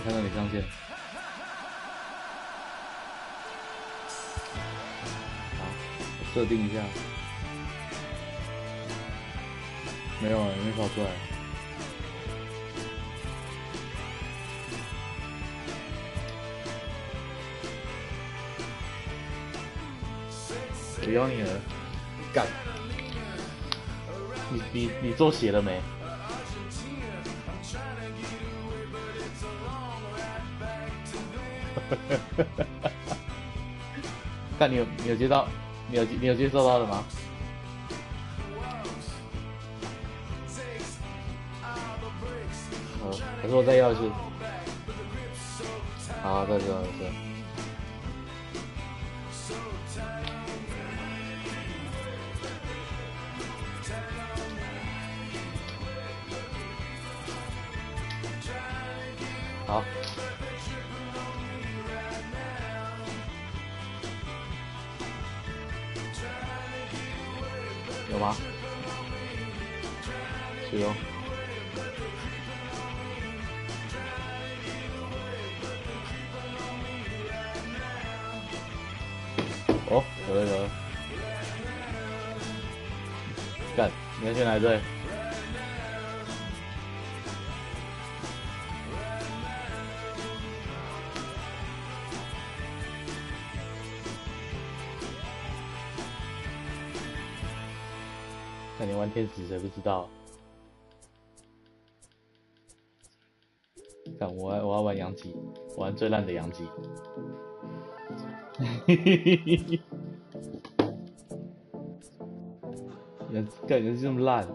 看到你上线。好，我设定一下。没有，没跑出来。我邀你了，干！你做血了没？看你有接到，你有接收到的吗？还是我再要一次？好，再说。好。有吗？是哦。哦，有了。干，你要选哪队？看你玩天使谁不知道？看我要玩阳极，我玩最烂的阳极。感觉这么烂。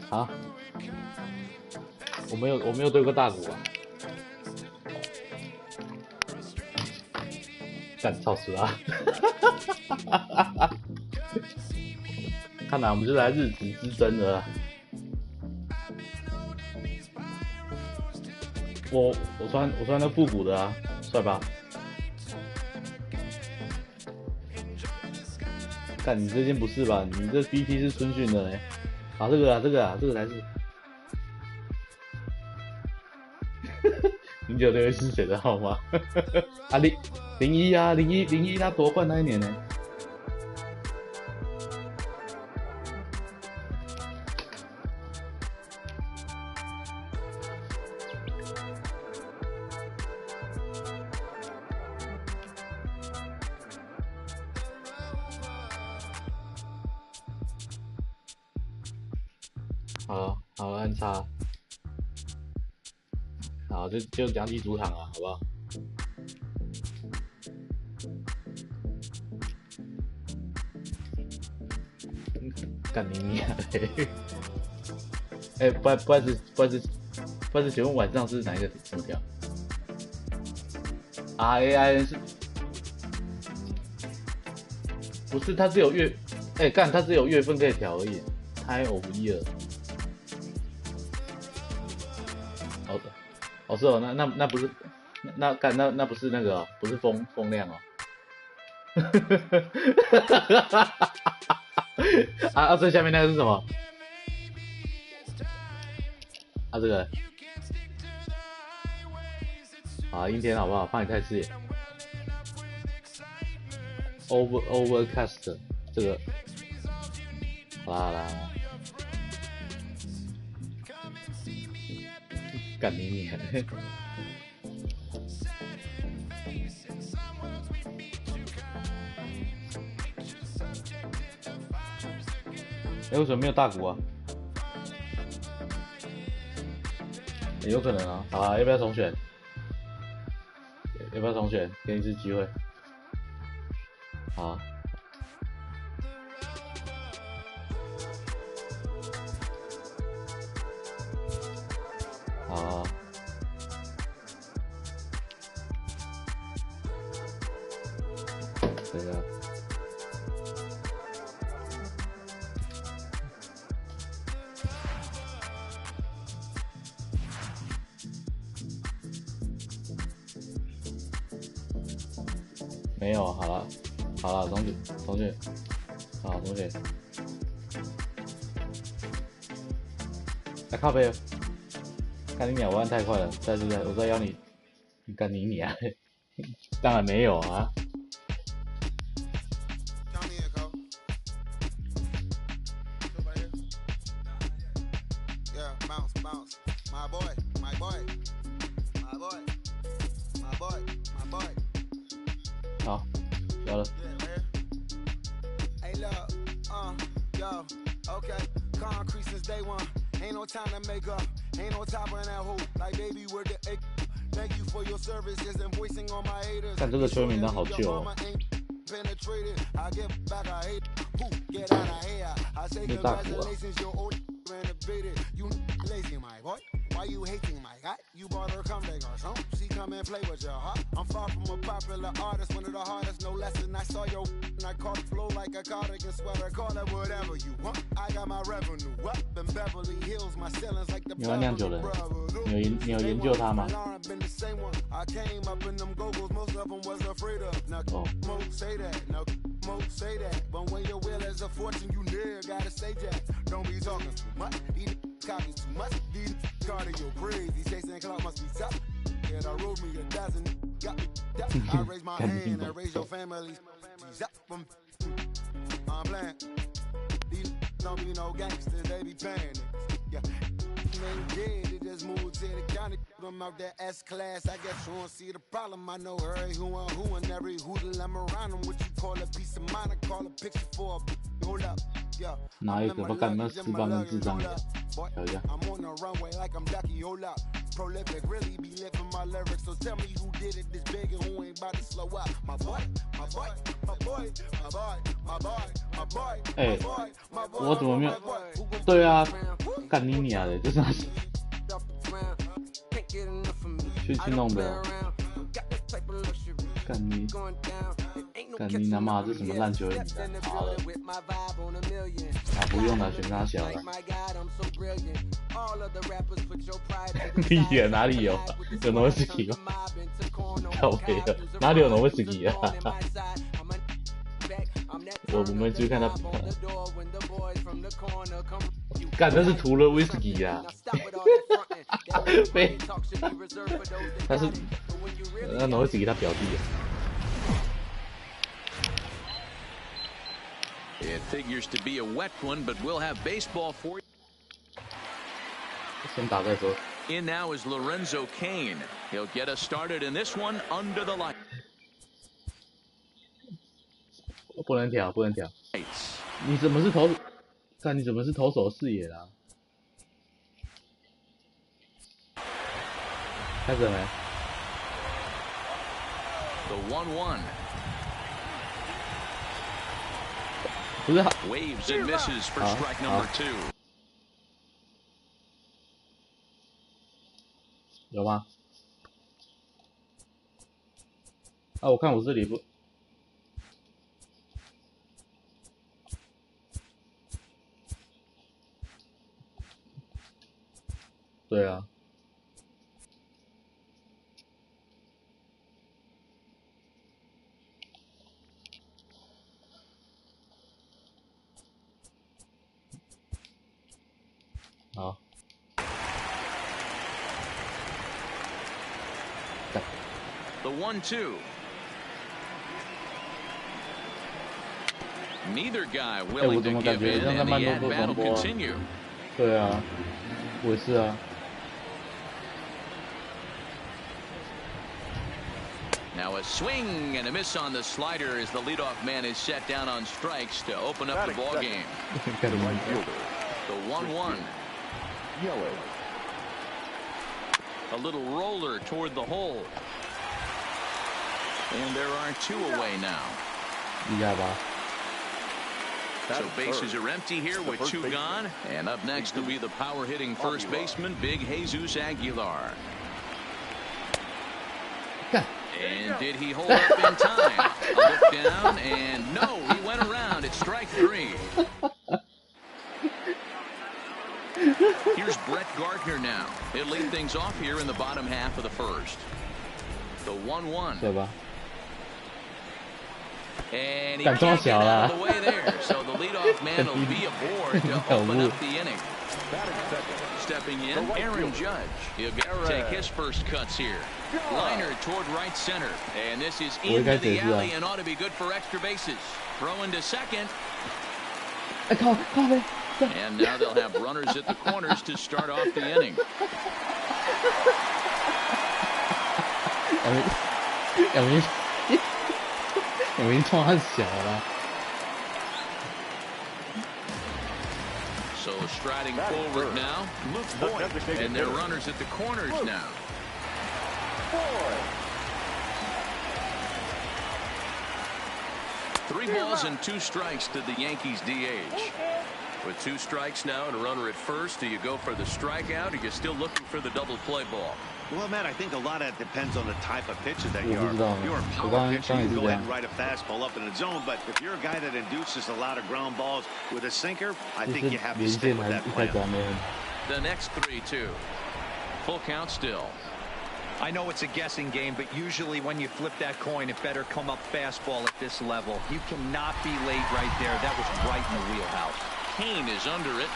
啊？我没有对过大鼓啊。干操死啊！看来我们就来日子之争了啦。我穿那复古的啊，帅吧？干你这件不是吧？你这 BP 是春训的嘞。啊，这个才是。09那位是谁的号码？啊01啊01他夺冠那一年呢。好按叉。好，就讲起主场啊，好不好？干你娘嘞！哎，不好意思，请问晚上是哪一个什么条？RAIN 是？不是，它只有月，干，它只有月份可以调而已。Time of year。哦是哦，那不是，那不是那个、哦，不是风量哦。最下面那个是什么？这个。阴天好不好？怕你太刺眼。Overcast 这个。好啦。干你娘！为什么没有大鼓啊？有可能啊。好啊，要不要重选？给你一次机会。好。好。对啊。没有，好了，好了，同学，好，同学，来靠背，干你鸟，我按太快了，我再邀你，干你鸟，当然没有啊。好，有了。看这个球员名单好旧哦。那大股啊。Why you hating my guy? You bought her come back or something? She come and play with your heart. I'm far from a popular artist, one of the hardest, no less than I saw your and I caught flow like a cardigan sweater. Call it whatever you want. I got my revenue up in Beverly Hills. My ceilings like the你有研究他吗？ I came up in them goggles, most of them was afraid of. Now, most say that. Now, most say that. But when your will is a fortune, you never gotta say that. Don't be talking too much. These copy too much. These cardio crazy. Chasing clout must be tough. Yeah, I rode me a dozen. Got me up. I raise my hand and raise your family. I'm playing. These don't be no gangsters. They be paying it. Yeah. They just moved to the county. I'm out that S class. I guess you won't see the problem. I know her, who and every hoodle I'm around them. What you call a piece of mind? I call a picture for a hold up. Yeah. 哪一个不干那四八面智障的？瞧一下。I'm on the runway like I'm Ducky. Hold up. Prolific, really be living my lyrics. So tell me who did it this big and who ain't about to slow up. My boy, my boy, my boy, my boy, my boy, my boy. 哎，我怎么没有？对啊，干你娘的，就是去弄的。干你他妈这什么烂球员？好了，啊不用了，选他小了。屁眼哪里有？有诺维斯基吗？靠背的，哪里有诺维斯基啊？我们去看他。干，那是图了威士忌啊！没，他是那诺维斯基他表弟啊。It figures to be a wet one, but we'll have baseball for you. 先打再说。In now is Lorenzo Kane. He'll get us started in this one under the light. 不能挑，不能挑。你怎么是投？看你怎么是投手视野啦？开始了没 The 1-1. 不是 Waves and misses for strike number 2. 有吗？啊，我看我这里不。对啊。好。The 1-2. Neither guy willing to give in, and the at-bat will continue. 对啊，我也是啊。Now a swing and a miss on the slider as the leadoff man is set down on strikes to open up the ball game. The 1-1. A little roller toward the hole. And there are 2 away now. So bases are empty here with 2 gone. And up next will be the power-hitting first baseman, Big Jesus Aguilar. And did he hold up in time? A look down, and no, he went around. It's strike 3. Here's Brett Gardner now. He'll lead things off here in the bottom half of the first. The 1-1. And he can't get out of the way there, so the leadoff man will be aboard to open up the inning. Stepping in, Aaron Judge. He'll get to take his first cuts here. Liner toward right center, and this is into the alley and ought to be good for extra bases. Throw into second. And now they'll have runners at the corners to start off the inning. So striding forward now, Luke Boyd, and they're runners at the corners now. 3 balls and 2 strikes to the Yankees DH. With 2 strikes now and a runner at first, do you go for the strikeout or are you still looking for the double play ball? Well, Matt, I think a lot of it depends on the type of pitcher that you are. If you're a power pitcher, you can go ahead and ride a fastball up in the zone. But if you're a guy that induces a lot of ground balls with a sinker, I think you have to stick with that plan. The next 3-2. Full count still. I know it's a guessing game, but usually when you flip that coin, it better come up fastball at this level. You cannot be late right there. That was right in the wheelhouse. Kane is under it.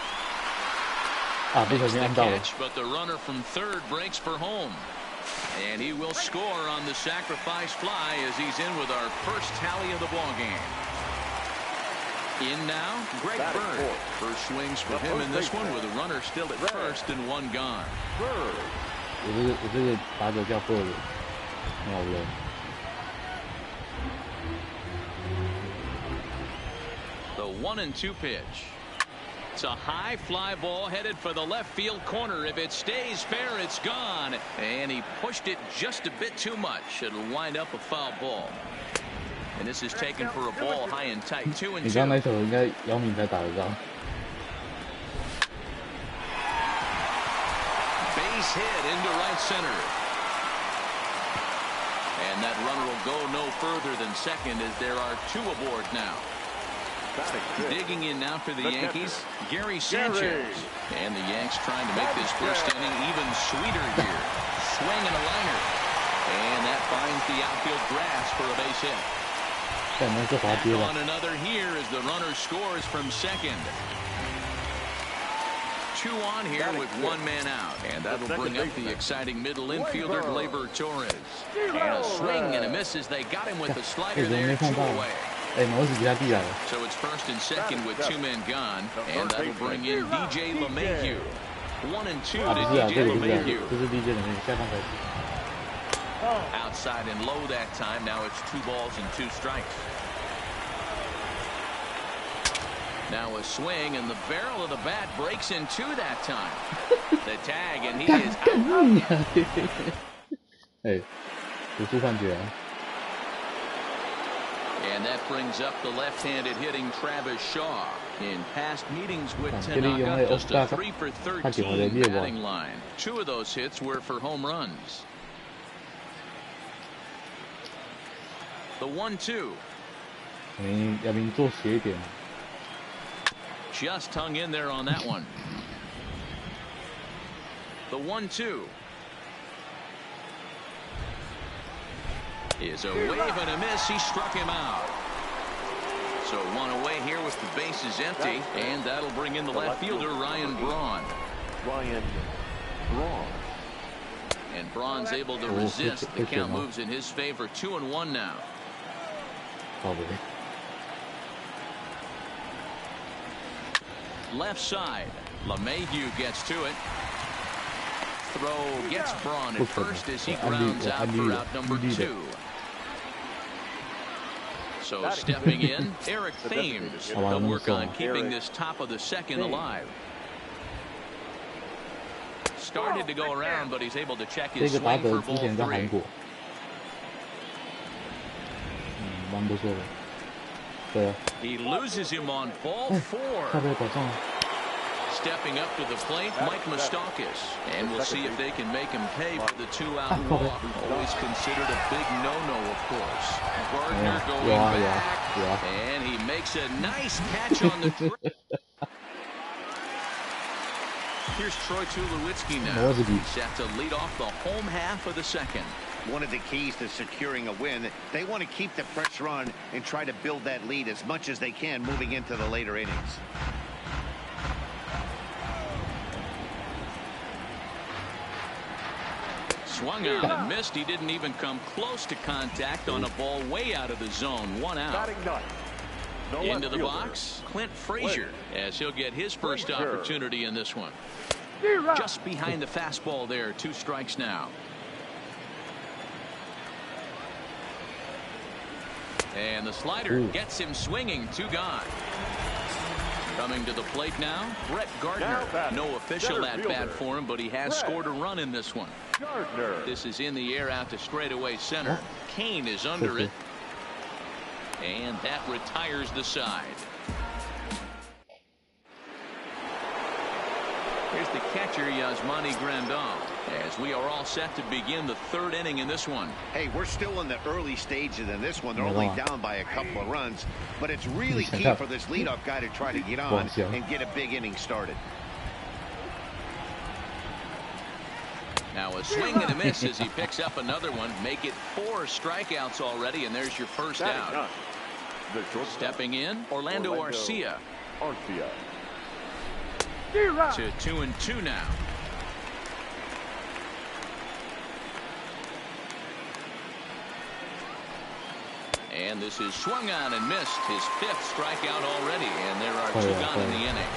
Makes the catch, but the runner from third breaks for home. And he will score on the sacrifice fly as he's in with our first tally of the ball game. In now, Greg Bird. First swings for him in this one with a runner still at first and 1 gone. The 1-2 pitch. It's a high fly ball headed for the left field corner. If it stays fair, it's gone. And he pushed it just a bit too much. It'll wind up a foul ball. And this is taken for a ball high and tight. 2-2. Base hit into right center. And that runner will go no further than second as there are 2 aboard now. Digging in now for the Yankees, Gary Sanchez. And the Yanks trying to make this first inning even sweeter here. Swing and a liner. And that finds the outfield grass for a base hit. Back on another here as the runner scores from second. 2 on here with 1 man out. And that'll bring up the exciting middle infielder, Gleyber Torres. And a swing and a miss as they got him with the slider there, 2 away. So it's first and second with 2 men gone, and that'll bring in DJ LeMahieu. 1-2 to DJ LeMahieu. Outside and low that time. Now it's 2 balls and 2 strikes. Now a swing, and the barrel of the bat breaks in 2 that time. The tag, and he is out. And that brings up the left-handed hitting Travis Shaw. In past meetings with Tanaka, just a 3 for 13 batting line. 2 of those hits were for home runs. The 1-2. Just hung in there on that one. The 1-2. Is a wave and a miss. He struck him out. So 1 away here with the bases empty, and that'll bring in the left fielder Ryan Braun. And Braun's able to resist. The count moves in his favor. 2-1 now. Left side. LeMahieu gets to it. Throw gets Braun at first as he grounds out for out number 2. So stepping in, Eric Thames. They'll work on keeping this top of the second alive. Started to go around, but he's able to check his swing for ball 3. He loses him on ball 4. Stepping up to the plate, Mike Moustakas. And we'll see if they can make him pay for the 2-out walk. Always considered a big no-no, of course. Gardner going back. And he makes a nice catch on the throw. Here's Troy Tulowitzki now. Set to lead off the home half of the second. one of the keys to securing a win. They want to keep the pressure on and try to build that lead as much as they can moving into the later innings. Swung on and missed. He didn't even come close to contact on a ball way out of the zone. 1 out. Into the box, Clint Frazier, as he'll get his first opportunity in this one. Just behind the fastball there. 2 strikes now. And the slider gets him swinging. 2 gone. Coming to the plate now, Brett Gardner. No official at bat for him, but he has scored a run in this one. This is in the air out to straightaway center. Kane is under it. And that retires the side. Here's the catcher, Yasmani Grandal, as we are all set to begin the 3rd inning in this one. Hey, we're still in the early stages in this one. They're only down by a couple of runs, but it's really key for this leadoff guy to try to get on and get a big inning started. Now a swing and a miss as he picks up another one. Make it 4 strikeouts already, and there's your first out. Stepping in, Orlando Arcia. To 2-2 now. And this is swung on and missed. His 5th strikeout already, and there are 2 gone in the inning.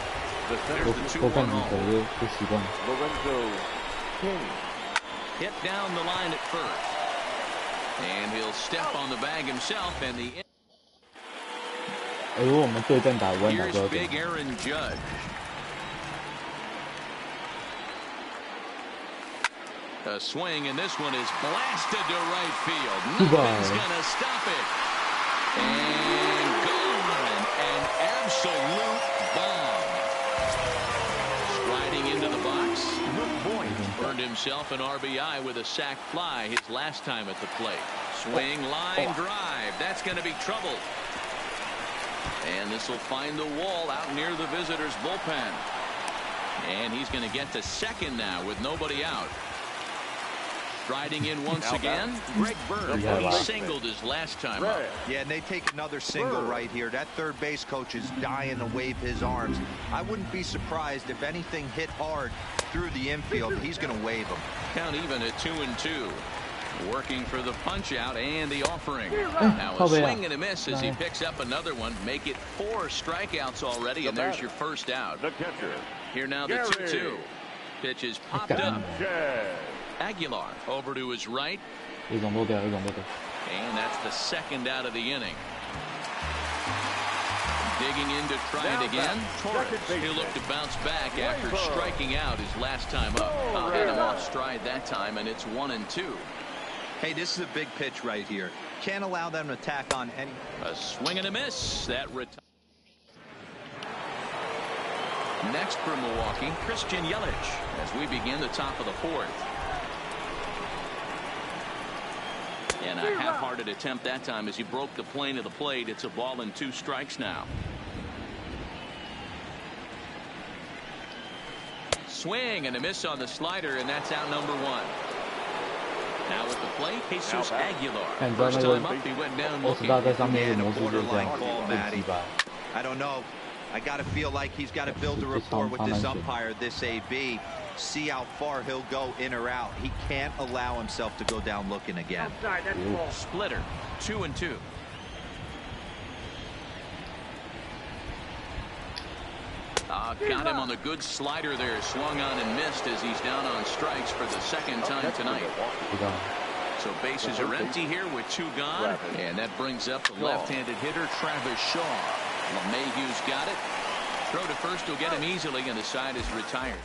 There's the 2-1 home. Hit down the line at first. And he'll step on the bag himself, and the here's big Aaron Judge. A swing, and this one is blasted to right field. Nothing's gonna stop it. And gone. An absolute bomb. Striding into the box. Earned himself an RBI with a sac fly his last time at the plate. Swing, line drive. That's going to be trouble. And this will find the wall out near the visitors' bullpen. And he's going to get to second now with nobody out. Striding in once again, Greg Bird. He singled his last time up. Yeah, and they take another single right here. That third base coach is dying to wave his arms. I wouldn't be surprised if anything hit hard through the infield. He's going to wave them. Count even at 2-2. Working for the punch out and the offering. Now a swing and a miss as he picks up another one. Make it 4 strikeouts already, and there's your first out. Here now the 2-2. Pitch is popped up. Aguilar over to his right. And that's the 2nd out of the inning. Digging in to try it again. Torres, he'll look to bounce back after striking out his last time up. Had him off stride that time, and it's 1-2. Hey, this is a big pitch right here. Can't allow them to tack on any. A swing and a miss. That next for Milwaukee, Christian Yelich, as we begin the top of the 4th. And a half-hearted attempt that time as he broke the plane of the plate. It's a ball and 2 strikes now. Swing and a miss on the slider, and that's out number 1. Now at the plate, Jesus Aguilar. First time up, he went down looking. And a borderline call, Matty. I don't know. I got to feel like he's got to build a rapport with this umpire, this AB. See how far he'll go in or out. He can't allow himself to go down looking again. Splitter, 2-2. Got him on the good slider there. Swung on and missed as he's down on strikes for the 2nd time tonight. So bases are empty here with 2 gone. And that brings up the left-handed hitter, Travis Shaw. LeMahieu's got it. Throw to first will get him easily, and the side is retired.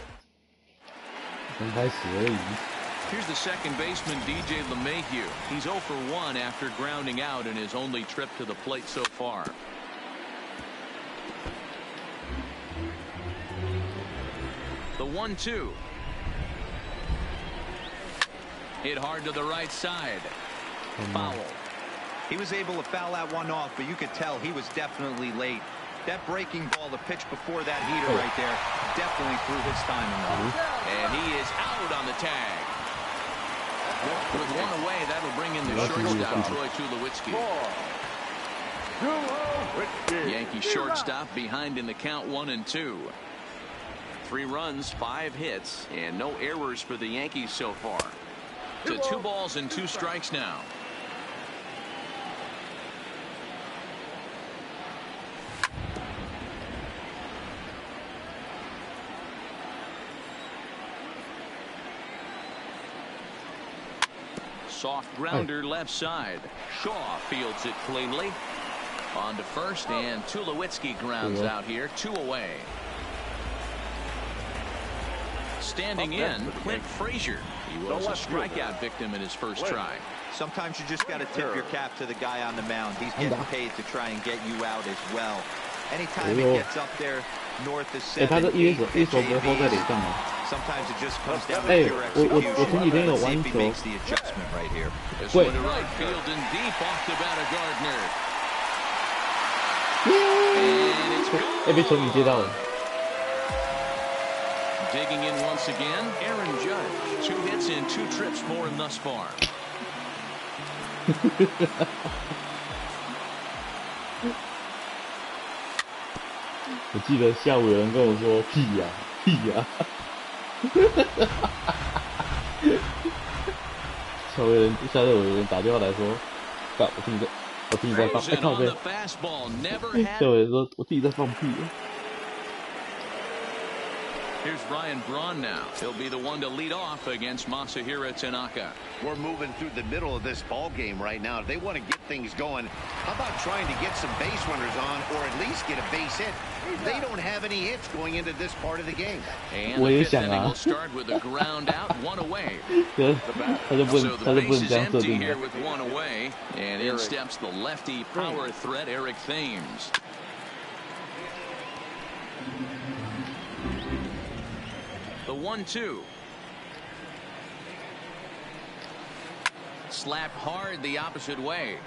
Here's the second baseman, DJ LeMahieu. He's 0 for 1 after grounding out in his only trip to the plate so far. The 1-2. Hit hard to the right side. Foul. He was able to foul that one off, but you could tell he was definitely late. That breaking ball, the pitch before that heater right there, definitely threw his timing off. And he is out on the tag. With one away, that'll bring in the shortstop, Troy Tulowitzki. Yankee shortstop behind in the count 1-2. 3 runs, 5 hits, and no errors for the Yankees so far. To 2 balls and 2 strikes now. Soft grounder left side. Shaw fields it cleanly. On to first, and Tulowitzki grounds out here. 2 away. Standing in, Clint Frazier. He was a strikeout victim in his first try. Sometimes you just got to tip your cap to the guy on the mound. He's getting paid to try and get you out as well. Anytime he gets up there north of 7, 8, sometimes it just comes down to your execution. Let's see if he makes the adjustment right here. This one to right field and deep off the bat of Gardner. And it's gone. Digging in once again, Aaron Judge. 2 hits and 2 trips for him thus far. 我记得下午有人跟我说屁呀、屁呀、下午有人打电话来说，我听你在放，靠背。下午有人说我听你在放屁。Here's Ryan Braun now. He'll be the one to lead off against Masahiro Tanaka. We're moving through the middle of this ball game right now. If they want to get things going, how about trying to get some base runners on, or at least get a base hit? They don't have any hits going into this part of the game. And the 5th inning will start with a ground out, 1 away. So the base is empty here with 1 away, and in steps the lefty power threat Eric Thames. The 1-2. Slapped hard the opposite way.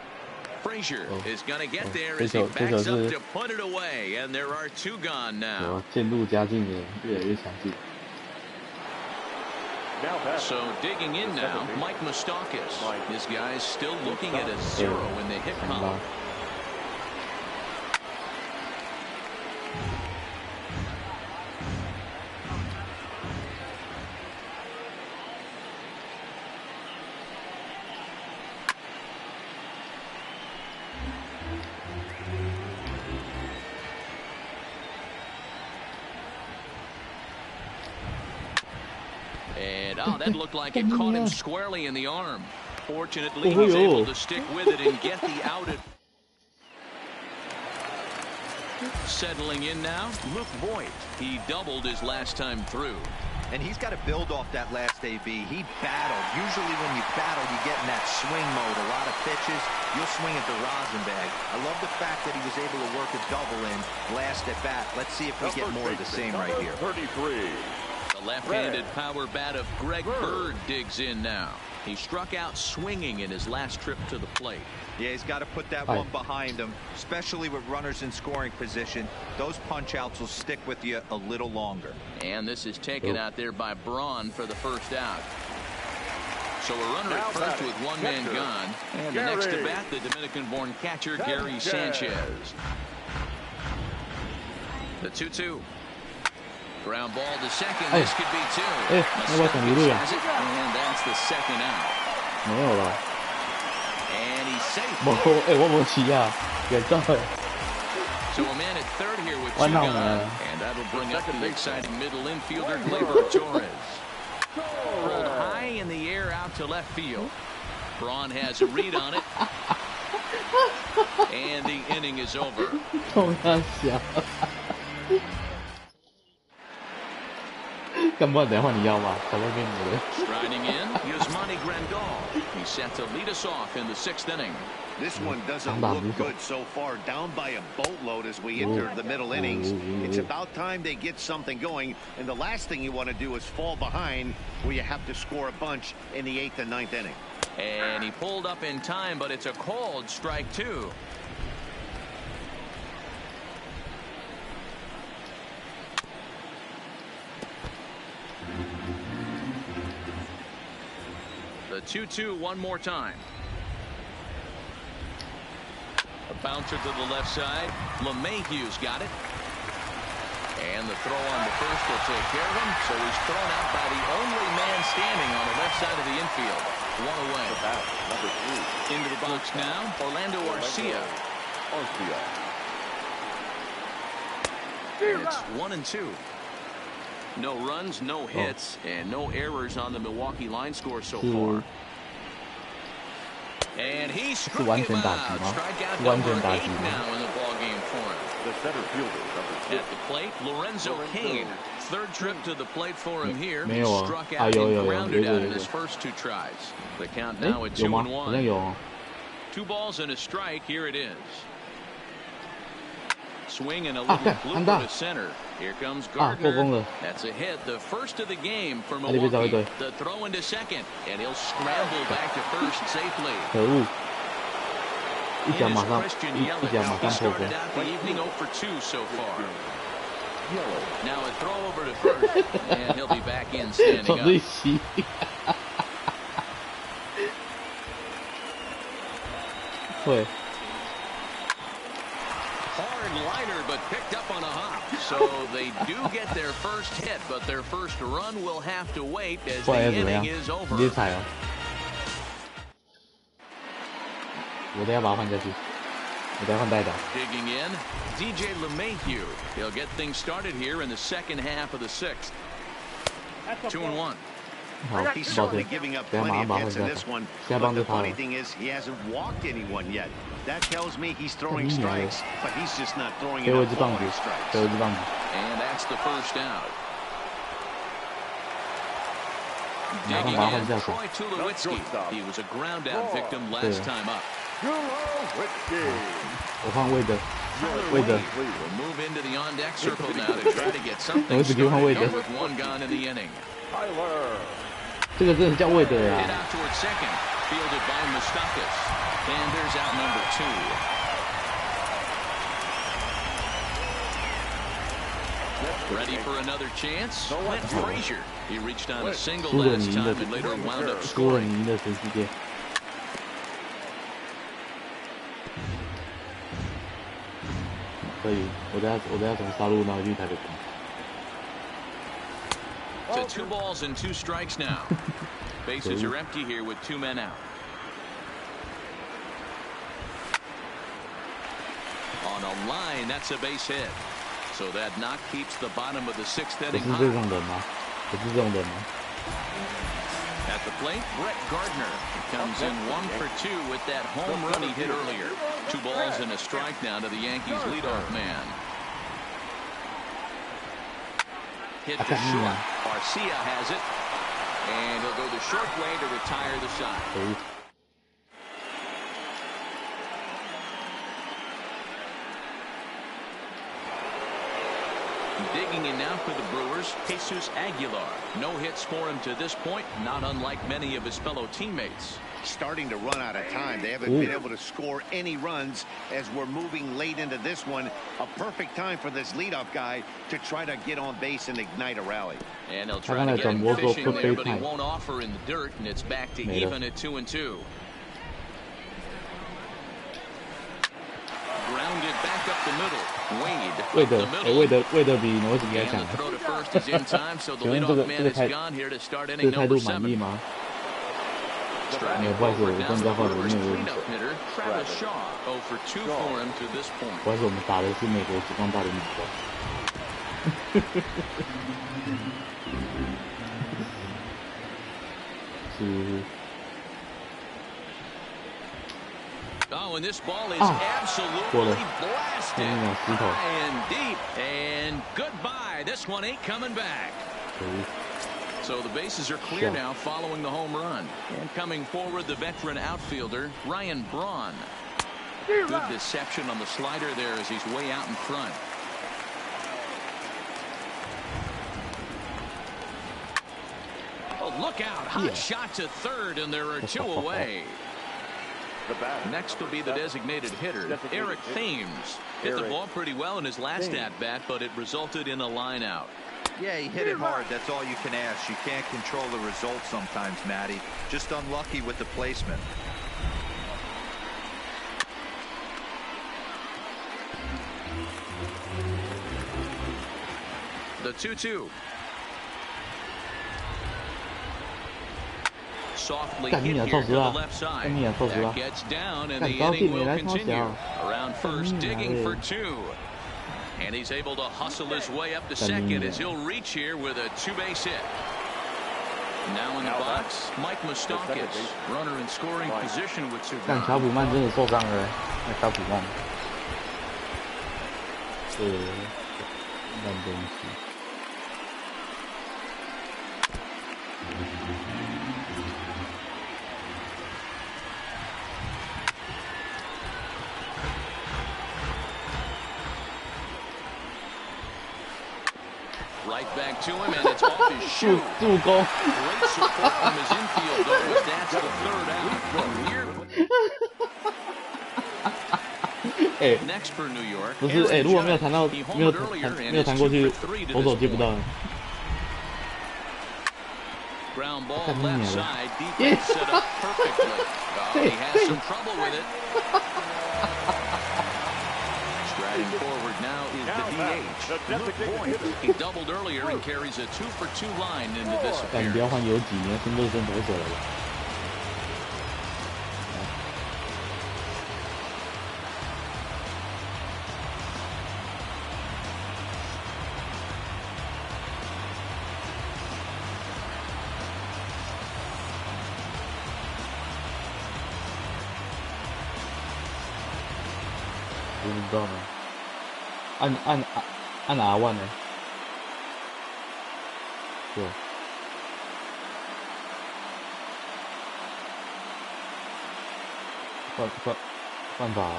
Frazier is going to get there as he backs up to put it away, and there are 2 gone now. So digging in now, Mike Moustakas. This guy's still looking at a 0 in the hit column. And that looked like it caught him squarely in the arm. Fortunately, he was able to stick with it and get the out. Settling in now, Luke Voigt. He doubled his last time through. And he's got to build off that last AB. He battled. Usually when you battle, you get in that swing mode. A lot of pitches, you'll swing at the rosin bag. I love the fact that he was able to work a double in last at bat. Let's see if we get more of the same right here. 33. The left-handed power bat of Greg Bird digs in now. He struck out swinging in his last trip to the plate. Yeah, he's got to put that one behind him, especially with runners in scoring position. Those punch-outs will stick with you a little longer. And this is taken out there by Braun for the first out. So a runner at first with 1 man gone. And the next to bat, the Dominican-born catcher, Gary Sanchez. The 2-2. Ground ball to second. This could be 2. Has it, and that's the second out. And he's safe. So a man at third here with 2 gone. And that'll bring up the exciting middle infielder, Gleyber Torres. Rolled high in the air out to left field. Braun has a read on it. And the inning is over. Striding in, Yasmani Grandal. He's set to lead us off in the 6th inning. This one doesn't look good so far. Down by a boatload as we enter the middle innings. It's about time they get something going. And the last thing you want to do is fall behind where you have to score a bunch in the 8th and 9th inning. And he pulled up in time, but it's a called strike 2. The 2-2 one more time. A bouncer to the left side. LeMahieu's got it. And the throw on the first will take care of him. So he's thrown out by the only man standing on the left side of the infield. One away. Number 3. Into the box now, Orlando Arcia. It's 1-2. No runs, no hits, and no errors on the Milwaukee line score so far. And he struck him out. Strikeout number 8 now in the ball game for him. The center fielder, number 6. At the plate, Lorenzo Cain. Third trip to the plate for him here. He 没有啊， struck 啊 out 有 and 有有 grounded 有 out 有 in 有 his first 2 tries. The count 哎 now at 有吗？好 2-1. 像有哦。 2 balls and a strike. Here it is. Swing and a little 干 blooper 安打 to center. Here comes 啊，破功 Gardner. 了。 That's a hit, the first of the game for 他这边找一 Milwaukee. 队， The throw into second, and he'll scramble back to first safely. 可恶！一 In 脚 is 马上 Christian 一 Yelich. 脚马 He 上破功 started。out the evening 0 for 2 so far. Yellow. Now a throw over to first, and he'll be back in standing 好对 up. 齐。会。 Hard liner, but picked up on a hop. So they do get their first hit, but their first run will have to wait as 不 the 然要怎么样？ inning is 直 over. 接踩哦。我等下把它换下去。我等下换代打。 Digging in, DJ LeMahieu. He'll get things started here in the second half of the 6th. 2-1. 好， He's 抱 certainly 歉。 giving up 等下马 plenty 上 of 把它换 hits 下 in 去。 this one. 现在 But 帮 the 着他了 funny。thing is, he hasn't walked anyone yet. That tells me he's throwing 太厉害了。 strikes, but he's just not throwing 给我一 enough 支棒子 quality，strikes. 给我一支棒子。 And that's the first out. 马上 Digging 把它换 in, 下手。 Troy Tulowitzki. He was a ground out victim last time up. Tulowitzki. 我换魏德，魏德。 Will move into the on-deck circle now to try to get something 我只给换魏德 started with 1 gone in the inning. Tyler. 这个真的叫魏德 Hit 呀！ out towards second, fielded by Moustakas. And there's out number 2. Ready for another chance? Clint Frazier. He reached on a single 输了 last 你赢的 time and later wound up 输了 scoring. 你赢的全世界。可以，我等下从沙鹿拿去台北工。 To 2 balls and 2 strikes now. Bases are empty here with 2 men out. On a line, that's a base hit. So that knock keeps the bottom of the 6th 我 inning 是这 hot. 种人吗？我是这种人吗？ At the plate, Brett Gardner comes in 1 for 2 with that home run he hit earlier. 2 balls and a strike now to the Yankees leadoff man. Hit to short. Arcia has it. And he'll go the short way to retire the side. 可以。 Digging in now for the Brewers, Jesus Aguilar. No hits for him to this point, not unlike many of his fellow teammates. Starting to run out of time. They haven't been able to score any runs as we're moving late into this one. A perfect time for this leadoff guy to try to get on base and ignite a rally. And they'll try to get him fishing there, but he won't offer in the dirt, and it's back to even at 2-2. Grounded back up the middle. Wade up the middle. 魏德比诺斯应该强。 And the throw to first is in time, so the 请问 leadoff man is 这个 gone here to start 这 inning 个态度 number 满意 7. 吗？ Striking 不好意思，我 forward 跟 now 你 the 交换，我 Brewers 没有问题。 cleanup hitter Travis Shaw. 0 for 2 for him to this point. 不好意思，我们打的是美国职棒大联盟的。是。 Oh, and this ball is absolutely blasted high and deep. And goodbye. This one ain't coming back. So the bases are clear now following the home run. And coming forward, the veteran outfielder, Ryan Braun. Good deception on the slider there as he's way out in front. Oh, look out. Hot shot to third, and there are 2 away. Next will be the designated hitter, Eric Thames. Hit the ball pretty well in his last at-bat, but it resulted in a line out. Yeah, he hit it hard. That's all you can ask. You can't control the result sometimes, Matty. Just unlucky with the placement. The 2-2. Softly hit here to the left side. That gets down, and the inning will continue. Around first, digging for 2. And he's able to hustle his way up to second as he'll reach here with a 2-base hit. Now in the box, Mike Moustakas, runner in scoring position with 2 但乔普曼真的受伤了，那乔普曼是烂东西。Right back to him, and it's off his shoe. 助攻。 Great support from his infield, though, as that's the 3rd out. Next for New York. 不是，如果没有弹到，没有弹过去，投手接不到。 Ground ball left side, defense set up perfectly. Oh, he has some trouble with it. Striding forward now is the DH, Luke Boyd. He doubled earlier and carries a 2-for-2 line into this appearance. 但不要换游击，你要先热身投手了吧？我不知道呢。按 R1 呢？对。犯法啊。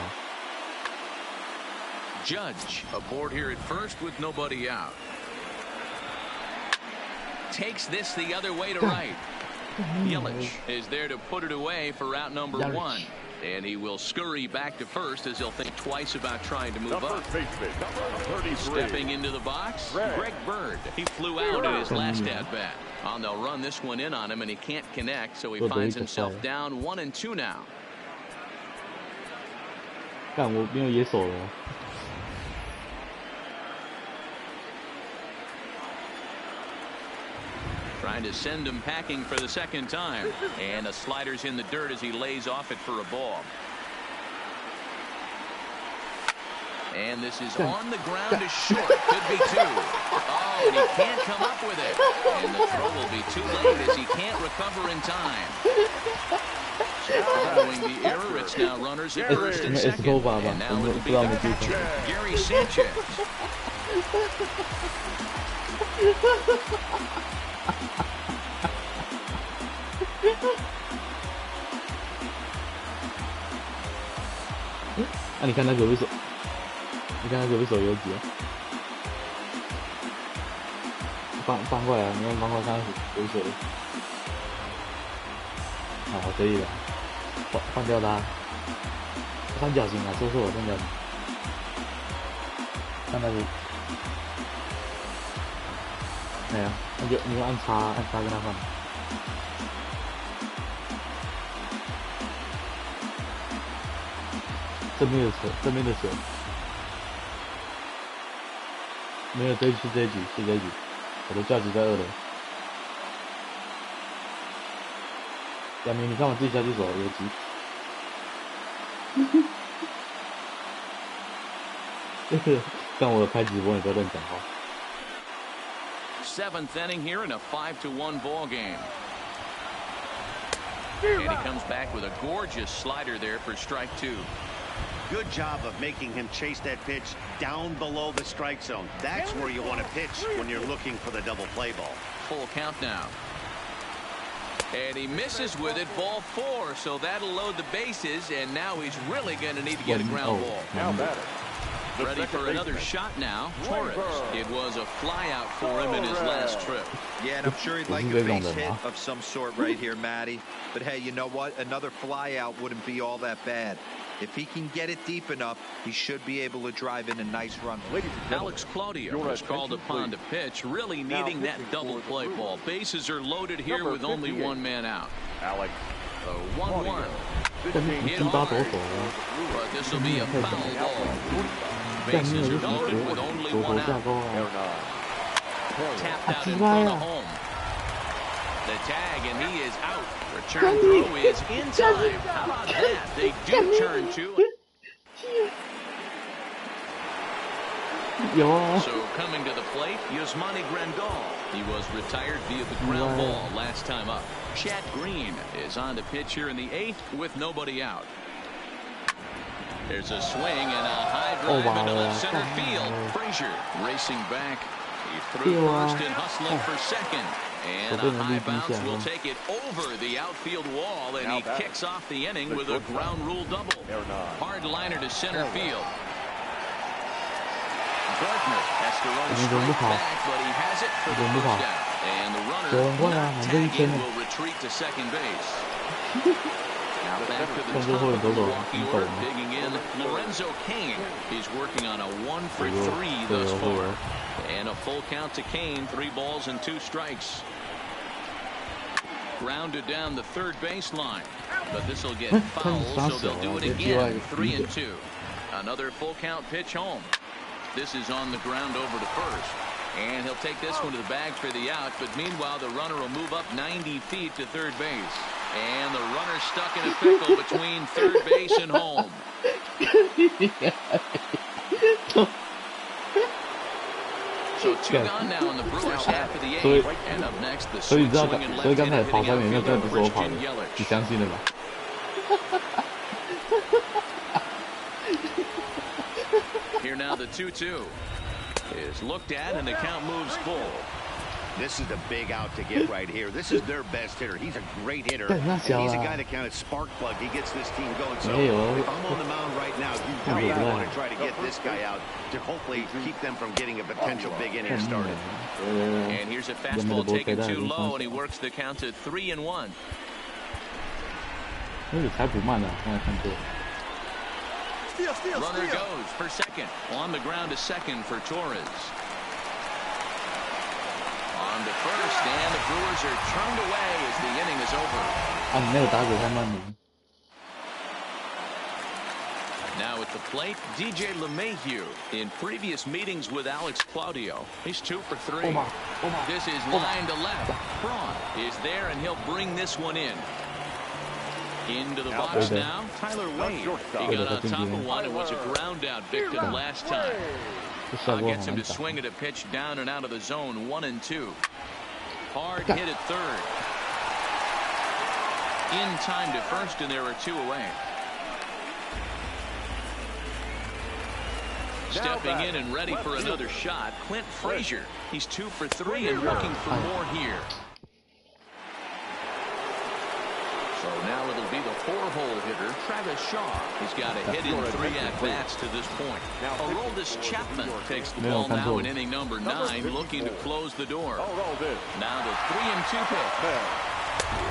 Judge aboard here at first with nobody out. Takes this the other way to right. Yelich is there to put it away for route number 1. And he will scurry back to first as he'll think twice about trying to move up. Stepping into the box, Greg Bird. He flew out at his last at-bat. They'll run this one in on him, and he can't connect, so he finds himself down 1-2 now. 干，我没有野手了。 Trying to send him packing for the 2nd time. And the slider's in the dirt as he lays off it for a ball. And this is on the ground is short. Could be 2. Oh, and he can't come up with it. And the throw will be too late as he can't recover in time. So following the error, it's now runners at first and second. And now it'll be the catcher, Gary Sanchez. 你看他隔壁手，你看他隔壁手游击啊，翻过来啊，你看翻过来看隔壁手，好可以了，换掉他，三角形啊，说错了，三角形，看那个，哎呀，你就按叉跟他换。 正面的水，没有这一局，我的价值在2楼。亚明，你看我自己下去手游击。但我有开直播，你不要乱讲话。7th inning here in a 5-1 ball game. And he comes back with a gorgeous slider there for strike 2. Good job of making him chase that pitch down below the strike zone. That's where you want to pitch when you're looking for the double play ball. Full count now. And he misses with it, ball 4, so that'll load the bases, and now he's really going to need to get a ground ball. Now batter. Ready for another shot now, Torres. It was a fly out for him in his last trip. Yeah, and I'm sure he'd like a base hit of some sort right here, Matty. But hey, you know what? Another fly out wouldn't be all that bad. If he can get it deep enough, he should be able to drive in a nice run. Alex Claudio is called upon to pitch, really needing that double play ball. Bases are loaded here with only one man out. Alex. The 1-1. 但是不击打左手啊， But this will be a foul ball. 干你 Bases 有 are 就 loaded with only 左 one 手下 out. 钩啊， Tapped out 击 in 败 front of 啊， home. The tag, and he is out. Return throw is in time. How about that? They do turn two. 有啊， So coming to the plate, Yasmani Grandal. He was retired via the ground ball last time up. Chad Green is on to pitch here in the 8th with nobody out. There's a swing and a high drive into left center field. Frazier racing back. He threw first and hustling for second. And a high bounce will take it over the outfield wall, and he kicks off the inning with a ground rule double. Hard liner to center field. Gardner has to run straight back, but he has it for the first down. And the runner not tagging will retreat to second base. Now back to the top of the Milwaukee order, digging in Lorenzo Cain. He's working on a 1-for-3 thus far. And a full count to Cain, 3 balls and 2 strikes. Grounded down the third baseline, but this will get fouled, so they'll do it again. 3-2. Another full count pitch home. This is on the ground over to first, and he'll take this one to the bag for the out. But meanwhile, the runner will move up 90 feet to third base, and the runner's stuck in a pickle between third base and home. So 2 gone now in the Brewers half of the 8th, and up next the swing and left-handed hitting outfielder Christian Yelich. 你相信了吧？ Here now the 2-2 is looked at, and the count moves full. This is the big out to get right here. This is their best hitter. He's a great hitter. And he's a guy that kind of spark plug. He gets this team going. So if I'm on the mound right now, you really want to try to get this guy out to hopefully keep them from getting a potential big inning started. And here's a fastball taken too low, and he works the count to 3-1. 那个才不慢呢，刚才看错。 Runner goes for second. On the ground to second for Torres. On to first, and the Brewers are turned away as the inning is over. 啊，你那个打者太慢了。 Now at the plate, DJ LeMahieu. In previous meetings with Alex Claudio, he's 2 for 3. This is line to left. Braun is there, and he'll bring this one in. Into the box now, Tyler Wade. He got on top of one and was a ground out victim last time. Gets him to swing at a pitch down and out of the zone, 1-2. Hard hit at third. In time to first, and there are 2 away. Stepping in and ready for another shot, Clint Frazier. He's 2 for 3 and looking for more here. So now it'll be the 4-hole hitter, Travis Shaw. He's got a hit in 3 at-bats to this point. Aroldis Chapman takes the ball now in inning number 9, looking to close the door. Now the 3-2 pitch.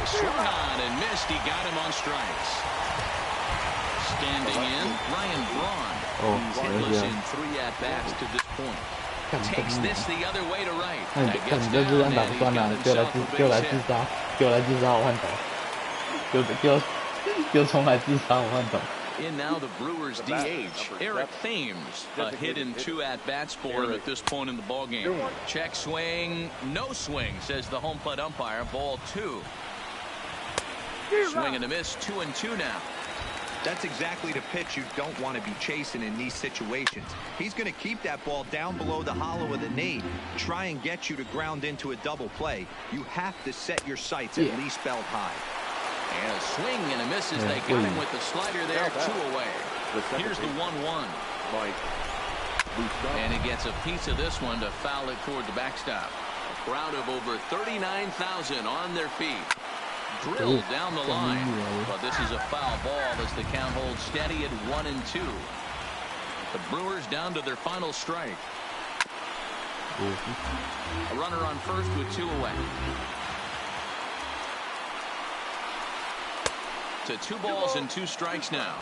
Swung on and missed. He got him on strikes. Standing in, Ryan Braun. He's hitless in 3 at-bats to this point. Takes this the other way to right. 看你这支安打不算了，给我来自杀，给我来自杀，我换头。 就重来自杀，我换头。 In now the Brewers DH, Eric Thames. A hit in 2 at-bats for him at this point in the ballgame. Check swing, no swing, says the home plate umpire. Ball 2. Swing and a miss, 2-2 now. That's exactly the pitch you don't want to be chasing in these situations. He's going to keep that ball down below the hollow of the knee, try and get you to ground into a double play. You have to set your sights at least belt high. And a swing and a miss as they got him with the slider there, 2 away. Here's the 1-1. And he gets a piece of this one to foul it toward the backstop. A crowd of over 39,000 on their feet. Drilled down the line. But this is a foul ball as the count holds steady at 1-2. The Brewers down to their final strike. A runner on first with 2 away. To 2 balls and 2 strikes now.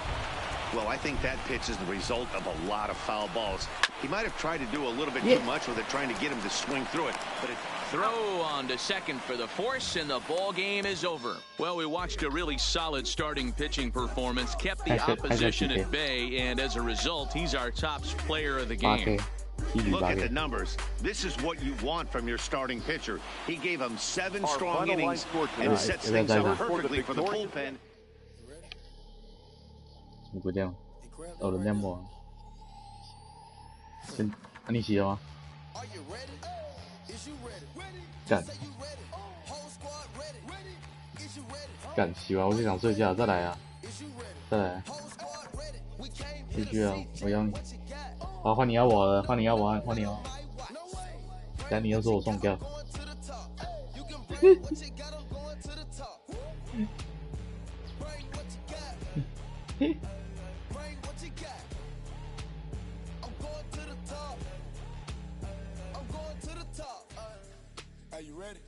Well, I think that pitch is the result of a lot of foul balls. He might have tried to do a little bit too much with it, trying to get him to swing through it. But throw on to second for the force, and the ball game is over. Well, we watched a really solid starting pitching performance, kept the opposition at bay, and as a result, he's our top player of the game. Look at the numbers. This is what you want from your starting pitcher. He gave him 7 strong innings and sets things up perfectly for the bullpen. 你不这样，有人这么，你洗了吗？干洗完我就想睡觉，再来啊，再来，继续啊，我要你，好换你要我了，换你要我，换你要，等你又说我送掉。Are you ready?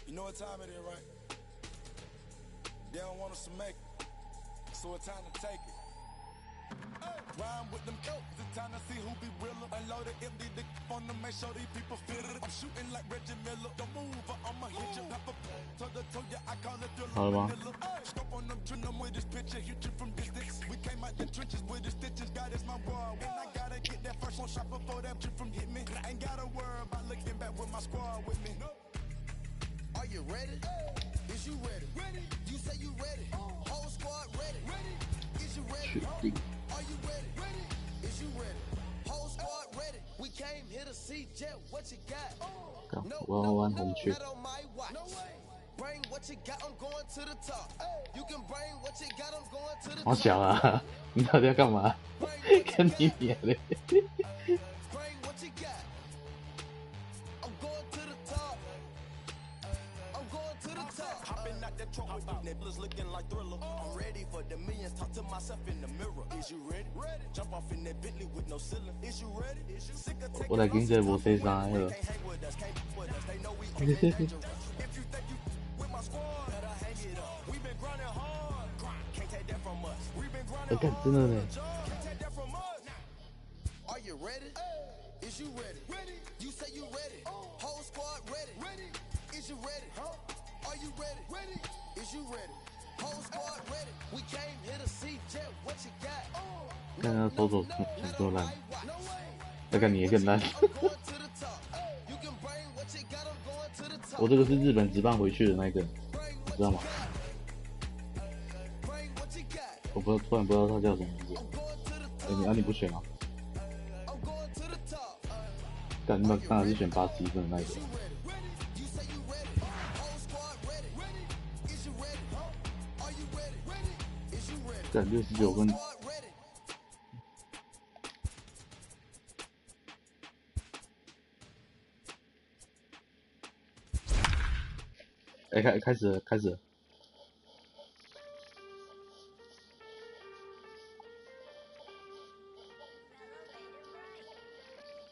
You know what time it is, right? They don't want us to make it, so it's time to take it. Rhyme with them coats, it's time to see who be realer. Unloaded empty dick on them, make sure these people feel it. I'm shooting like Reggie Miller. Don't move, I'ma hit you. Toe ya, I call it Thriller. Scope on them, trim them with this picture, hit you from distance. We came out the trenches with the stitches. God is my world. When I gotta get that first one shot before that trip from hit me. I ain't gotta worry about looking back with my squad with me. Are you ready? Is you ready? Ready? You say you ready? Whole squad ready? Ready? Is you ready? Are you ready? Ready? Is you ready? Whole squad ready? We came here to see Jet. What you got? No, not on my watch. Bring what you got. I'm going to the top. You can bring what you got. I'm going to the top. 好小啊！你到底要干嘛？跟你脸嘞！ Bring what you got. I'm going to the top. I'm going to the top. Hopping out that truck with the nibblers looking like Thriller. I'm ready for the millions. Talk to myself in the mirror. Is you ready? Ready. Jump off in that Bentley with no ceiling. Is you ready? Is you sick of taking 我来跟着我飞上来了。 They know we on dangerous. If you think you with my squad, better hang it up. We've been grinding hard. Can't take that from us. We've been grinding hard. 真的呢。 Can't take that from us. Are you ready? Is you ready? Ready? You say you ready? Whole squad ready? Ready? Is you ready? Are you ready? Ready? Is you ready? Whole squad ready? We came here to see Jet. What you got? 看他手怎么这么烂，再看你也更烂。我这个是日本职棒回去的那个，你知道吗？我不知道，突然不知道他叫什么名字。你不选啊？干那当然是选87分的那个。干69分。哎，开始了。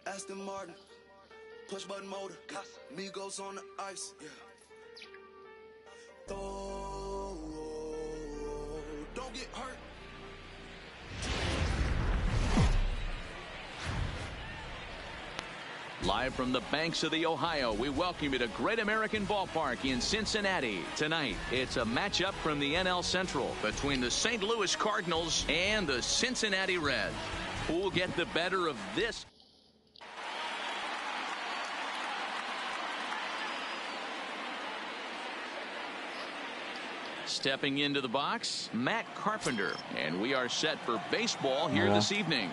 Aston Martin, push button motor, Migos on the ice, yeah. Oh, don't get hurt. Live from the banks of the Ohio, we welcome you to Great American Ballpark in Cincinnati. Tonight, it's a matchup from the NL Central between the St. Louis Cardinals and the Cincinnati Reds. Who'll get the better of this? Stepping into the box, Matt Carpenter, and we are set for baseball here this evening.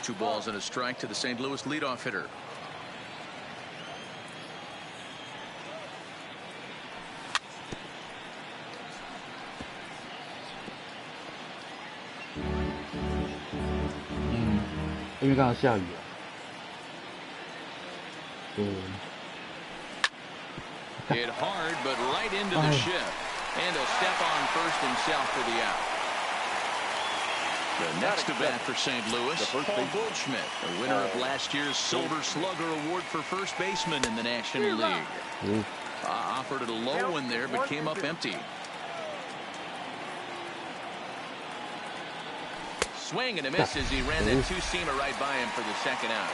2 balls and a strike to the St. Louis leadoff hitter. Mm. 因为刚刚下雨啊。Hit hard, but right into the shift. And a step on first himself for the out. The next to bat for St. Louis, Paul Goldschmidt, the winner of last year's Silver Slugger Award for first baseman in the National League. Offered it a low one there, but came up empty. swing and a miss as he ran that two-seamer right by him for the second out.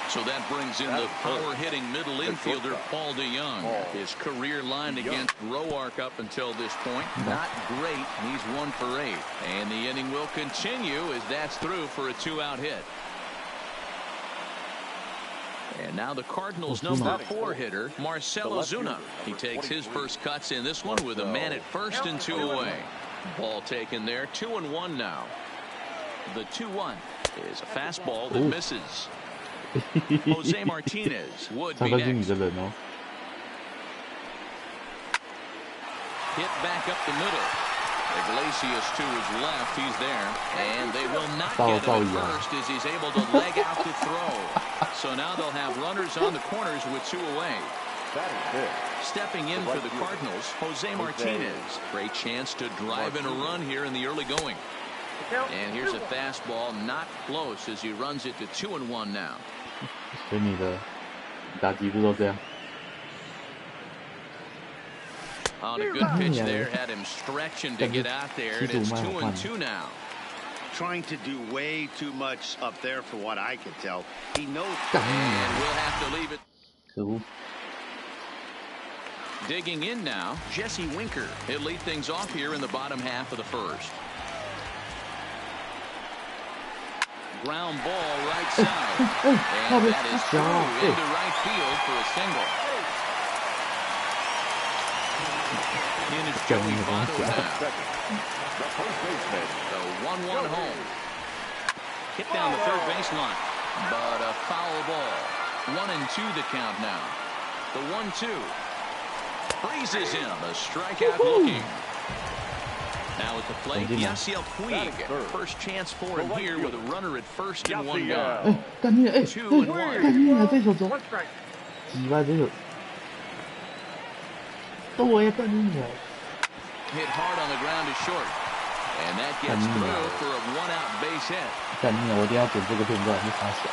So that brings in the power-hitting middle infielder, Paul DeYoung. His career line against Roark up until this point, not great. He's 1 for 8. And the inning will continue as that's through for a 2-out hit. And now the Cardinals' number 4 hitter, Marcell Ozuna. He takes his first cuts in this one with a man at first and 2 away. Ball taken there, 2-1 now. The 2-1 is a fastball that misses. Jose Martinez would be next. Hit back up the middle. Iglesias to his left. He's there. And they will not get him at first as he's able to leg out to throw. So now they'll have runners on the corners with 2 away. Stepping in for the Cardinals, Jose Martinez. Great chance to drive in a run here in the early going. And here's a fastball not close as he runs it to 2-1 now. 所以你的打击不都这样？ On a good pitch there, had him stretching to get out there, and it's 2-2 now. Trying to do way too much up there for what I can tell. He knows. And we'll have to leave it. 可恶！ Digging in now, Jesse Winker. He'll lead things off here in the bottom half of the first. Ground ball right side. And that is through into right field for a single. In is Joey Votto now. The 1-1 home. Hit down the third baseline. But a foul ball. 1-2 the count now. The 1-2. Freezes him. A strikeout looking. Now at the plate, Yasiel Puig. First chance for him here with a runner at first and 1 gone. 干你哎2-1. 干你啊！这手中，鸡巴这手，对呀，干你啊！ Hit hard on the ground to short. And that gets through for a 1-out base hit. 干你啊！我一定要剪这个片段，你傻小。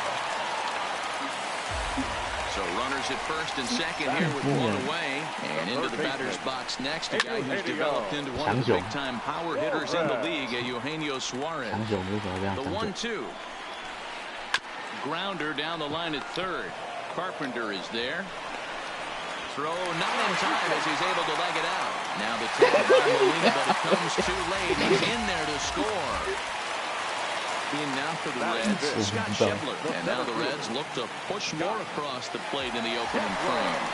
So runners at first and second here with 1 away. And into the batter's box next, a guy who's developed into one of the big-time power hitters in the league, Eugenio Suarez. The 1-2. Grounder down the line at third. Carpenter is there. Throw not in time as he's able to leg it out. Now the tag by Molina, but it comes too late. He's in there to score. In now for the Reds, Scott Schebler. And now the Reds look to push more across the plate in the opening frame.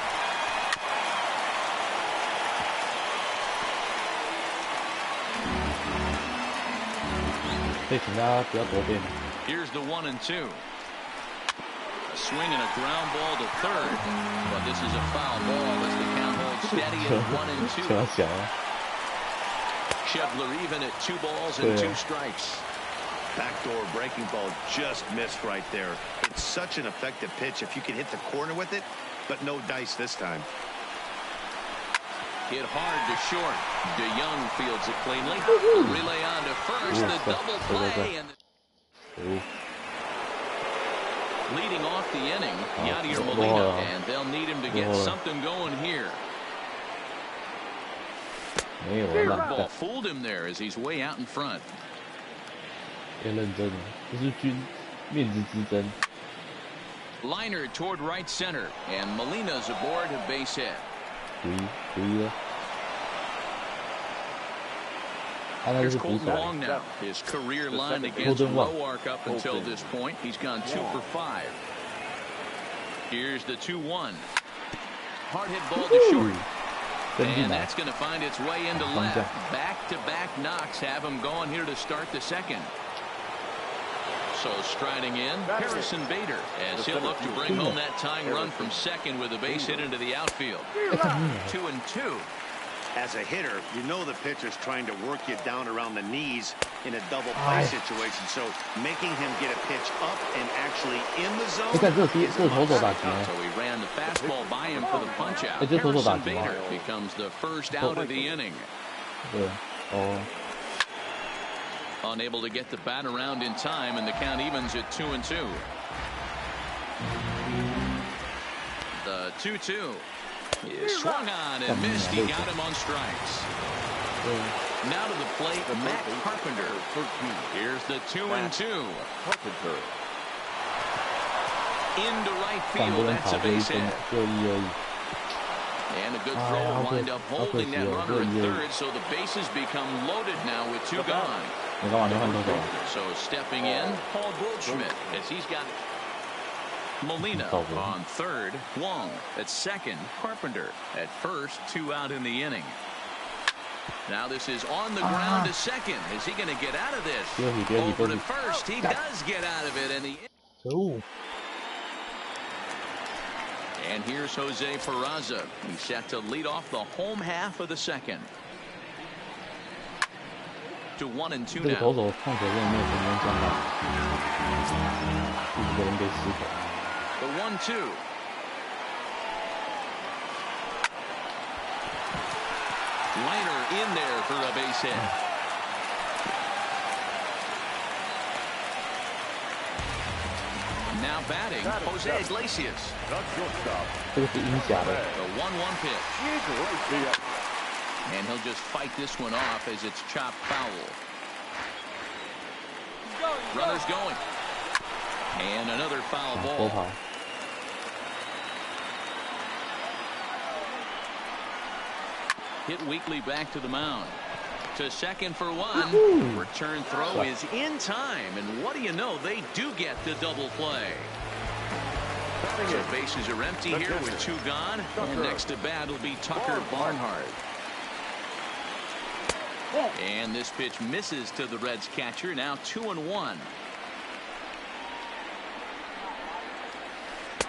Here's the 1-2. A swing and a ground ball to third. But this is a foul ball as the count holds steady at 1-2. Schebler even at 2 balls and 2 strikes. Backdoor breaking ball just missed right there. It's such an effective pitch if you can hit the corner with it, but no dice this time. Hit hard to short. DeYoung fields it cleanly. Relay on to first. The double play. And leading off the inning, Yadier Molina, and they'll need him to get something going here. Curveball fooled him there as he's way out in front. 别认真了，这是面子之争。 Liner toward right center, and Molina's aboard a base hit. 了。Here's Colton Wong now. His career line against Roark up until this point. He's gone 2 for 5. Here's the 2-1. Hard hit ball to short. And that's going to find its way into left. Back-to-back knocks have him going here to start the second. So striding in, Harrison Bader, as he'll look to bring home that tying run from second with a base hit into the outfield. 2-2. As a hitter, you know the pitcher's trying to work you down around the knees in a double play situation. So making him get a pitch up and actually in the zone. So he ran the fastball by him for the punch out. Harrison Bader becomes the first out of the inning. Unable to get the bat around in time, and the count evens at 2-2. The 2-2 is swung on and missed. He got him on strikes. Now to the plate, Matt Carpenter. Here's the 2-2. Carpenter. Into right field, that's a base hit. And a good throw wind up holding that runner at third, so the bases become loaded now with 2 gone. So stepping in, Paul Goldschmidt, as he's got Molina on third, Wong at second, Carpenter at first, 2 out in the inning. Now this is on the ground to second. Is he going to get out of this? Over to first, he does get out of it, and the. And here's Jose Peraza. He's set to lead off the home half of the second. To 1-2 now. The 1-2. Liner in there for a base hit. Now batting, Jose Iglesias. The 1-1 pitch. And he'll just fight this one off as it's chopped foul. Runners going. And another foul ball. Hit weakly back to the mound. To second for 1. Return throw is in time. And what do you know? They do get the double play. So bases are empty here with 2 gone. And next to bat will be Tucker Barnhart. And this pitch misses to the Reds catcher. Now 2-1.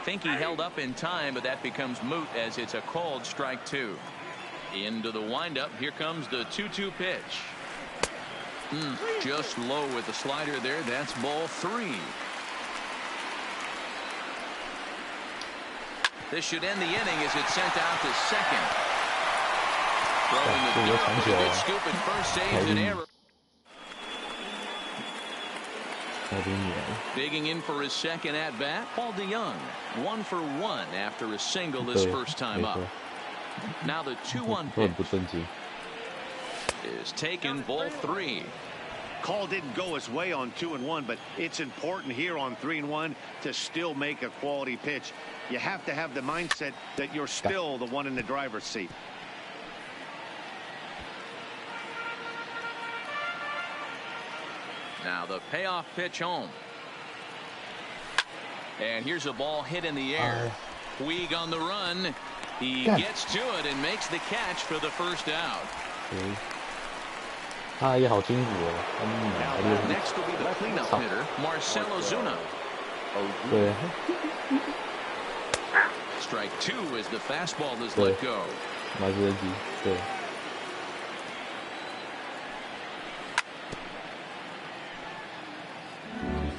Think he held up in time, but that becomes moot as it's a called strike 2. Into the windup. Here comes the 2-2 pitch. Just low with the slider there. That's ball 3. This should end the inning as it's sent out to second. Throwing the dirt with a good scoop at first, saves an error. Digging in for his second at bat, Paul DeYoung. 1 for 1 after a single his first time up. Now the 2-1 pitch is taken, ball 3. Call didn't go his way on 2-1, but it's important here on 3-1 to still make a quality pitch. You have to have the mindset that you're still the one in the driver's seat. Now the payoff pitch home. And here's a ball hit in the air. Puig on the run. He gets to it and makes the catch for the first out. Next will be the cleanup hitter, Marcell Ozuna. Strike 2 as the fastball is let go.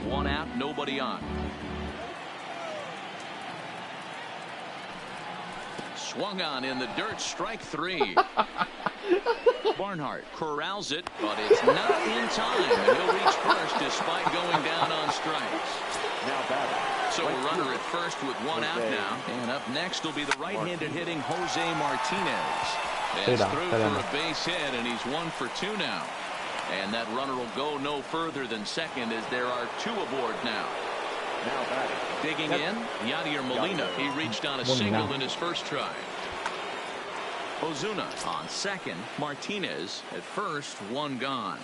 1 out, nobody on. Swung on in the dirt, strike 3. Barnhart corrals it, but it's not in time, and he'll reach first despite going down on strikes. So a runner at first with 1 out now, and up next will be the right-handed hitting Jose Martinez. It's through for a base hit, and he's 1 for 2 now. And that runner will go no further than second as there are 2 aboard now. Digging in, Yadier Molina. He reached on a single in his first try. Ozuna on second. Martinez at first. 1 gone.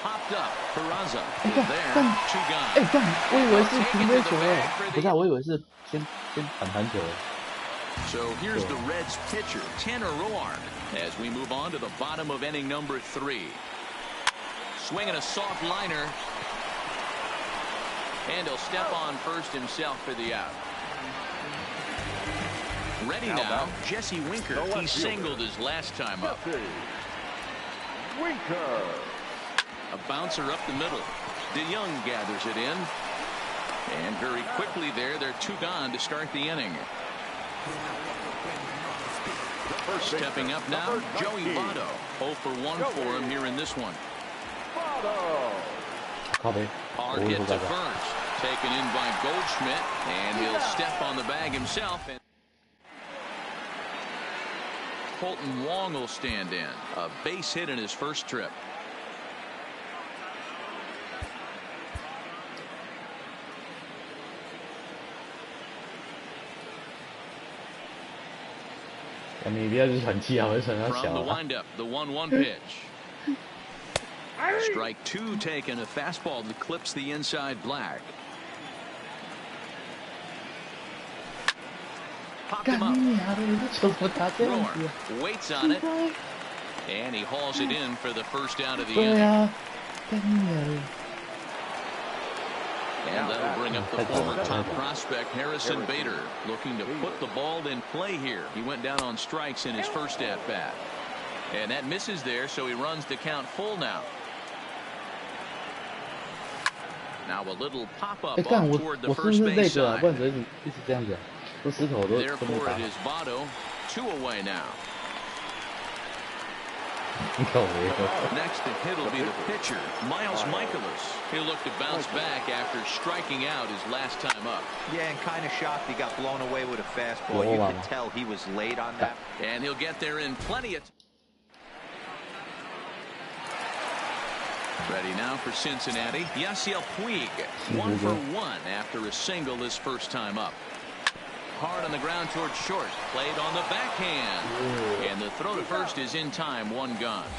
Popped up. Peraza is there. 2 gone. 我以为是平飞球不是，我以为是先反弹球。So here's the Reds pitcher, Tanner Roark, as we move on to the bottom of inning number 3. Swinging a soft liner. And he'll step on first himself for the out. Ready now, Jesse Winker. He singled his last time up. Winker. A bouncer up the middle. DeYoung gathers it in. And very quickly there, they're 2 gone to start the inning. Stepping up now, Joey Votto. 0 for 1 for him here in this one. Hard hit to first. Taken in by Goldschmidt, and he'll step on the bag himself. Colton Wong will stand in. A base hit in his first trip.你不要去喘气啊！我喘到小 From the 了。 windup, the 1-1 pitch. Strike two taken. A fastball that clips the inside black. Popped him up. 干 waits on it, and he hauls it in for the first out of the 对 inning. 啊，干你娘的！ And that'll bring up the former top prospect Harrison Bader, looking to put the ball in play here. He went down on strikes in his first at bat, and that misses there, so he runs the count full now. Now a little pop up 干 off 我 toward the 我是不 first 是累 base 的啊？不 side. 然怎么一直这样子啊？这石头都没 Therefore, 打 it。is Votto, 2 away now. 你看我没有。 Next to hit will be the pitcher, Miles Michaelis. He'll look to bounce back after striking out his last time up. Yeah, and kind of shocked he got blown away with a fastball. You can tell he was late on that. And he'll get there in plenty of time. Ready now for Cincinnati. Yasiel Puig, 1 for 1 after a single his first time up. Hard on the ground towards short. Played on the backhand. And the throw to first is in time. 1 gone.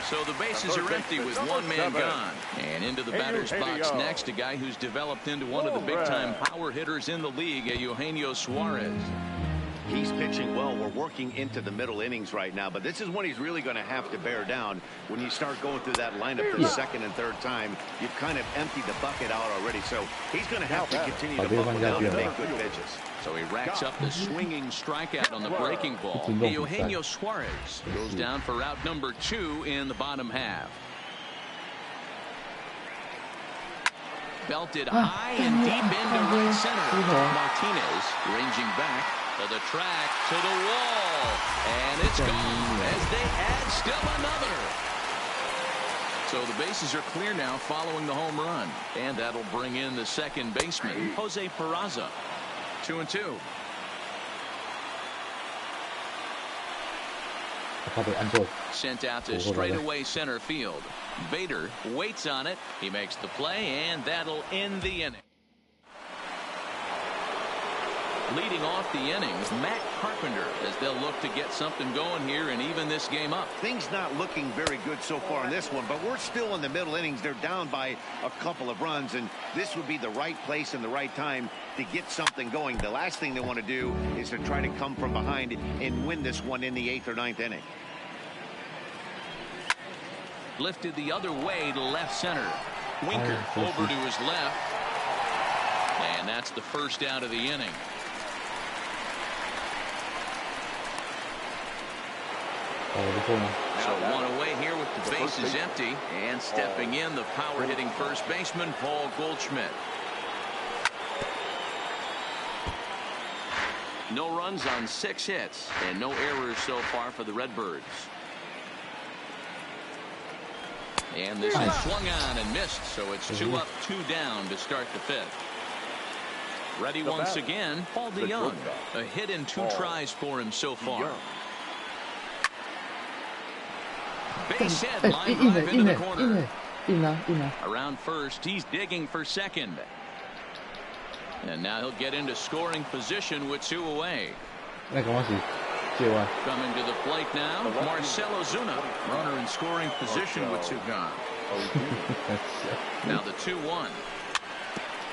So the bases are empty with 1 man gone. And into the batter's box next, a guy who's developed into one of the big-time power hitters in the league, Eugenio Suarez. He's pitching well. We're working into the middle innings right now, but this is when he's really going to have to bear down. When you start going through that lineup the second and third time, you've kind of emptied the bucket out already. So he's going to have to continue to buckle down and make good pitches. So he racks up the swinging strikeout on the breaking ball. Eugenio Suarez goes down for out number 2 in the bottom half. Belted high and deep into right center. Martinez ranging back to the track, to the wall, and it's gone as they add still another. So the bases are clear now following the home run, and that'll bring in the second baseman, Jose Peraza. 2-2. 他被按错。 Sent out to straightaway center field. Bader waits on it. He makes the play, and that'll end the inning. Leading off the innings, Matt Carpenter, as they'll look to get something going here and even this game up. Things not looking very good so far in this one, but we're still in the middle innings. They're down by a couple of runs, and this would be the right place and the right time to get something going. The last thing they want to do is to try to come from behind and win this one in the 8th or 9th inning. Lifted the other way to left center. Winker over to his left. And that's the first out of the inning. So 1 away here with the bases empty. And stepping in, the power hitting first baseman, Paul Goldschmidt. No runs on 6 hits and no errors so far for the Redbirds. And this is swung on and missed, so it's 2 up, 2 down to start the 5th. Ready once again, Paul DeYoung. A hit in 2 tries for him so far. Base hit, line drive into the corner. Around first, he's digging for second. And now he'll get into scoring position with 2 away. Coming to the plate now, Marcelo Zuna. Runner in scoring position with 2 gone. Now the 2-1.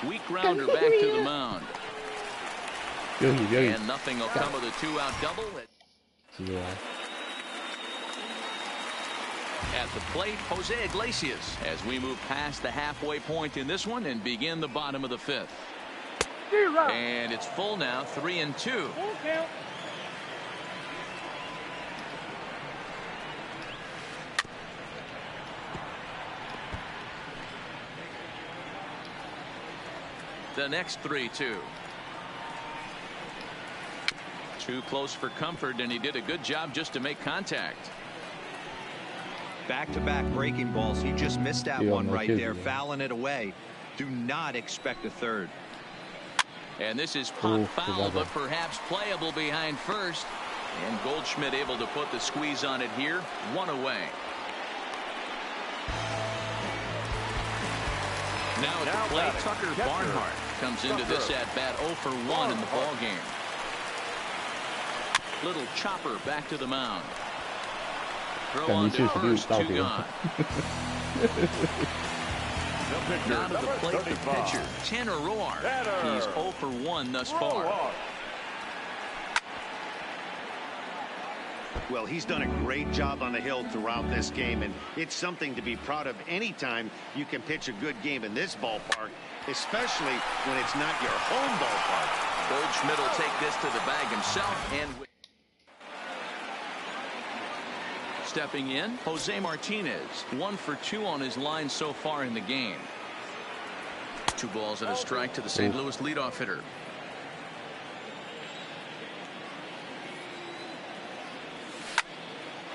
Weak grounder back to the mound. And nothing will come of the 2-out double. At the plate, Jose Iglesias, as we move past the halfway point in this one and begin the bottom of the 5th. And it's full now, 3-2. The next 3-2. Too close for comfort, and he did a good job just to make contact. Back-to-back breaking balls. He just missed that one right there, fouling it away. Do not expect a third. And this is pop foul, but perhaps playable behind first. And Goldschmidt able to put the squeeze on it here. 1 away. Now at the plate, Tucker Barnhart comes into this at-bat 0 for 1 in the ball game. Little chopper back to the mound. Throw on to first, 2 gone. Now to the plate, the pitcher, Tanner Roar. He's 0 for 1 thus far. Well, he's done a great job on the hill throughout this game, and it's something to be proud of anytime you can pitch a good game in this ballpark, especially when it's not your home ballpark. Goldschmidt will take this to the bag himself, and stepping in, Jose Martinez, 1 for 2 on his line so far in the game. 2 balls and a strike to the St. Louis leadoff hitter.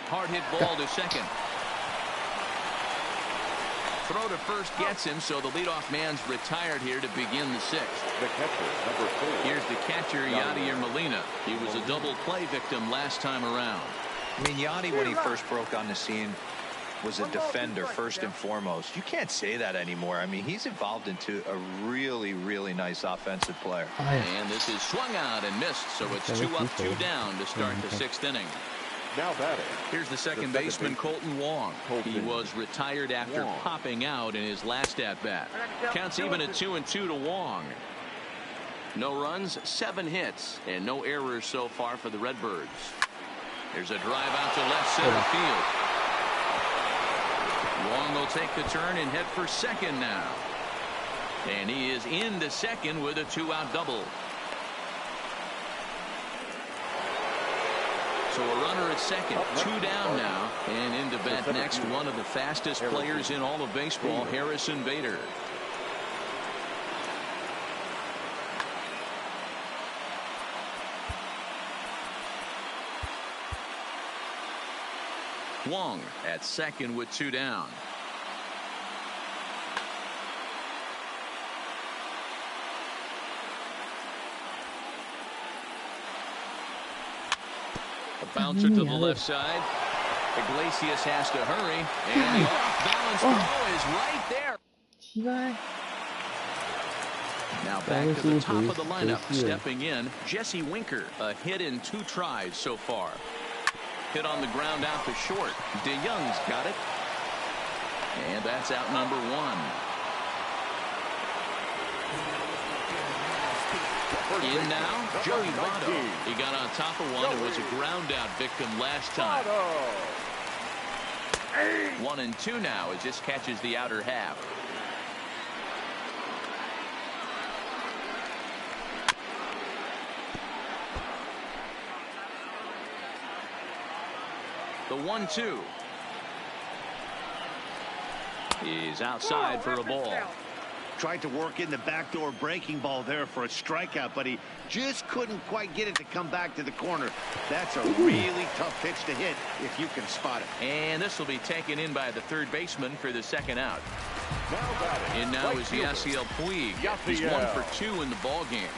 Hard hit ball to second. Throw to first gets him, so the leadoff man's retired here to begin the 6th. The catcher, number 4. Here's the catcher, Yadier Molina. He was a double play victim last time around. I mean, Yadi, when he first broke on the scene, was a defender first and foremost. You can't say that anymore. I mean, he's evolved into a really, really nice offensive player. And this is swung out and missed, so it's 2 up, 2 down to start the 6th inning. Now batting. Here's the second baseman, Colton Wong. He was retired after popping out in his last at-bat. Counts even at 2-2 to Wong. No runs, 7 hits, and no errors so far for the Redbirds. There's a drive out to left center field. Wong will take the turn and head for second now. And he is into second with a 2-out double. So a runner at second, 2 down now, and into bat next, one of the fastest players in all of baseball, Harrison Bader. Wong at second with 2 down. Bouncer to the left side. Iglesias has to hurry, and the off-balance throw is right there. Now back to the top of the lineup. Stepping in, Jesse Winker. A hit in 2 tries so far. Hit on the ground out to short. DeYoung's got it. And that's out number 1. In now, Joey Votto. He got on top of one and was a ground out victim last time. 1-2 now as this catches the outer half. The 1-2. He's outside for a ball. Tried to work in the backdoor breaking ball there for a strikeout, but he just couldn't quite get it to come back to the corner. That's a really tough pitch to hit if you can spot it. And this will be taken in by the third baseman for the 2nd out. In now is Yasiel Puig. He's 1 for 2 in the ball game.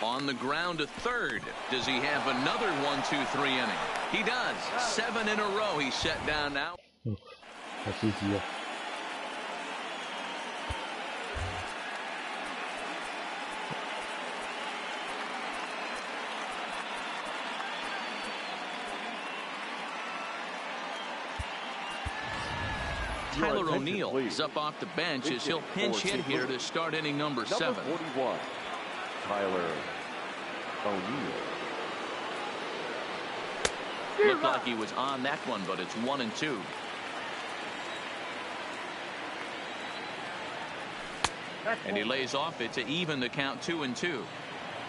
On the ground to third. Does he have another 1-2-3 inning? He does. 7 in a row he's set down now. 好刺激哦！ Tyler O'Neill is up off the bench as he'll pinch hit here to start inning number 7. 41, Tyler O'Neill. Looked like he was on that one, but it's 1-2. And he lays off it to even the count 2-2.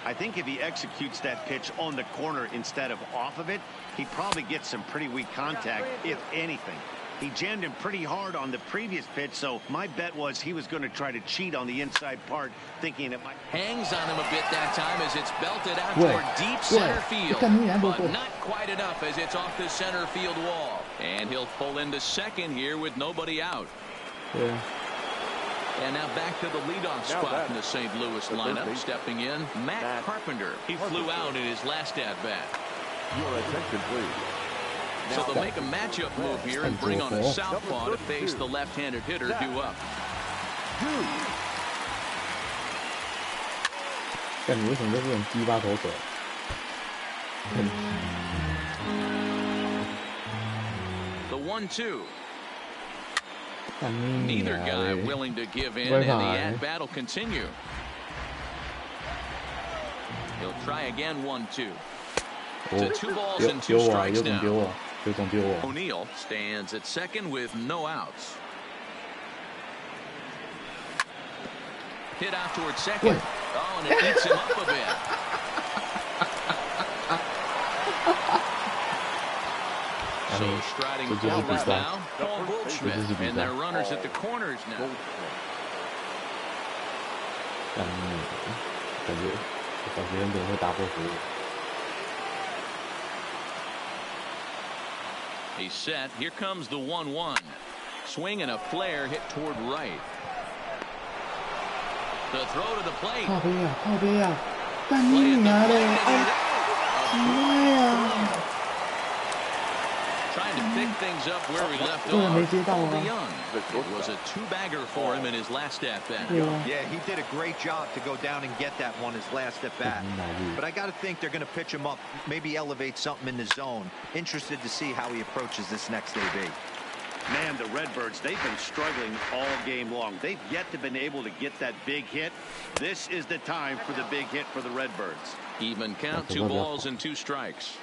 I think if he executes that pitch on the corner instead of off of it, he probably gets some pretty weak contact, if anything. He jammed him pretty hard on the previous pitch, so my bet was he was going to try to cheat on the inside part, thinking it might. Hangs on him a bit that time as it's belted out toward deep center field, but not quite enough as it's off the center field wall. And he'll pull into second here with nobody out. Yeah. And now back to the leadoff spot in the St. Louis lineup. Stepping in, Matt Carpenter. He flew out in his last at-bat. Your attention, please. So they'll make a matchup move here and bring on a southpaw to face the left-handed hitter due up. 但你为什么在这种鸡巴投手？ The 1-2. Neither guy willing to give in, and the at-bat will continue. He'll try again, 1-2. To 2 balls and 2 strikes now. O'Neill stands at second with no outs. Hit out towards second. Oh, and it eats him up a bit. So striding forward now, Paul Goldschmidt, and their runners at the corners now. 感觉小学生可能会打破服务。 He's set. Here comes the 1-1. Swing and a flare hit toward right. The throw to the plate. 靠背啊，靠背啊！干你娘的！哎，什么呀？ Trying to pick things up where we left off. It was a 2-bagger for him in his last at-bat. Yeah, he did a great job to go down and get that one his last at-bat. But I got to think they're going to pitch him up, maybe elevate something in the zone. Interested to see how he approaches this next AB. Man, the Redbirds, they've been struggling all game long. They've yet to been able to get that big hit. This is the time for the big hit for the Redbirds. Even count, 2 balls and 2 strikes.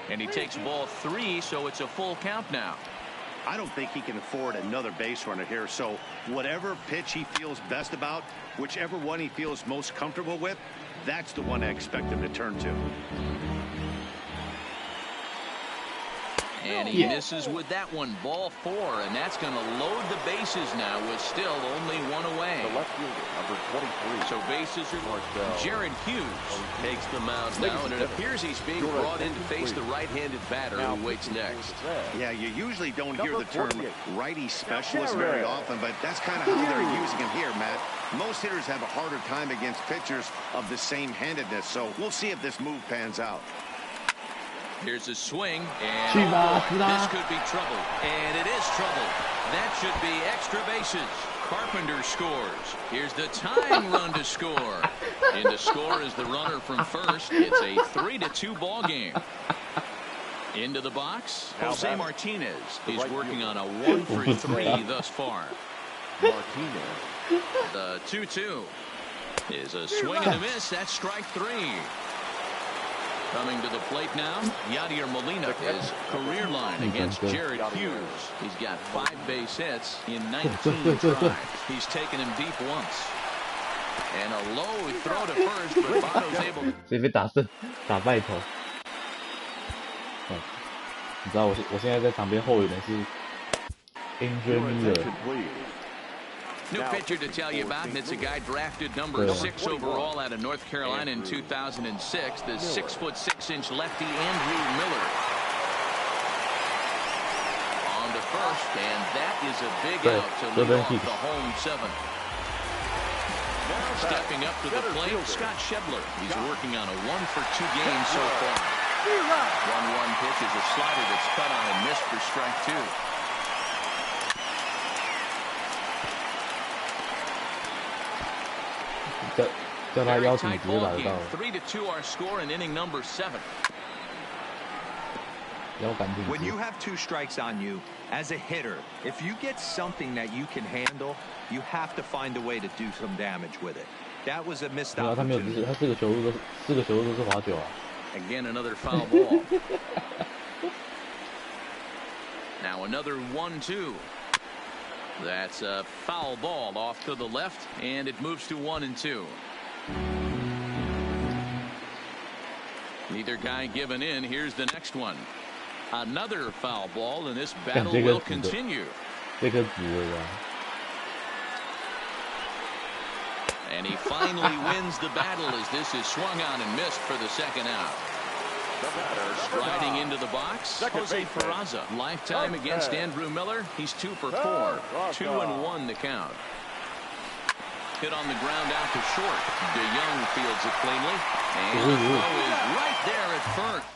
And he takes ball 3, so it's a full count now. I don't think he can afford another base runner here, so whatever pitch he feels best about, whichever one he feels most comfortable with, that's the one I expect him to turn to. And he misses with that one, ball 4, and that's going to load the bases now with still only 1 away. The left fielder, number 23. So bases are Jared Hughes takes the mound now, and it appears he's being brought in to face the right-handed batter who waits next. Yeah, you usually don't hear the term righty specialist very often, but that's kind of how they're using him here, Matt. Most hitters have a harder time against pitchers of the same handedness, so we'll see if this move pans out. Here's a swing, and this could be trouble. And it is trouble. That should be extra bases. Carpenter scores. Here's the tying run to score. And to score is the runner from first. It's a 3-2 ball game. Into the box, Jose Martinez. He's working on a 1-for-3 thus far. Martinez. The 2-2 is a swing and a miss. That's strike 3. Coming to the plate now, Yadier Molina is career line against Jared Hughes. He's got 5 base hits in 19 tries. He's taken him deep once. And a low throw to first, but Votto's able to... 谁被打胜？打败头。你知道我现在在场边后援的是 Angel Miller。 New pitcher to tell you about, and it's a guy drafted number 6 overall out of North Carolina in 2006, the 6'6" lefty Andrew Miller. On to first, and that is a big out to lead off the home 7th. Stepping up to the plate, Scott Shebler. He's working on a 1-for-2 game so far. 1-1 pitch is a slider that's cut on and missed for strike 2. Very tight ball game. 3-2 our score in inning number 7. When you have 2 strikes on you, as a hitter, if you get something that you can handle, you have to find a way to do some damage with it. That was a missed opportunity. Again, another foul ball. Now another 1-2. That's a foul ball off to the left, and it moves to 1-2. Neither guy given in. Here's the next one. Another foul ball, and this battle will continue. And he finally wins the battle as this is swung on and missed for the 2nd out. Striding into the box, Jose Peraza. Lifetime against Andrew Miller. He's 2 for 4. 2-1 the count. Hit on the ground out to short. DeYoung fields it cleanly. And the throw is right there at first.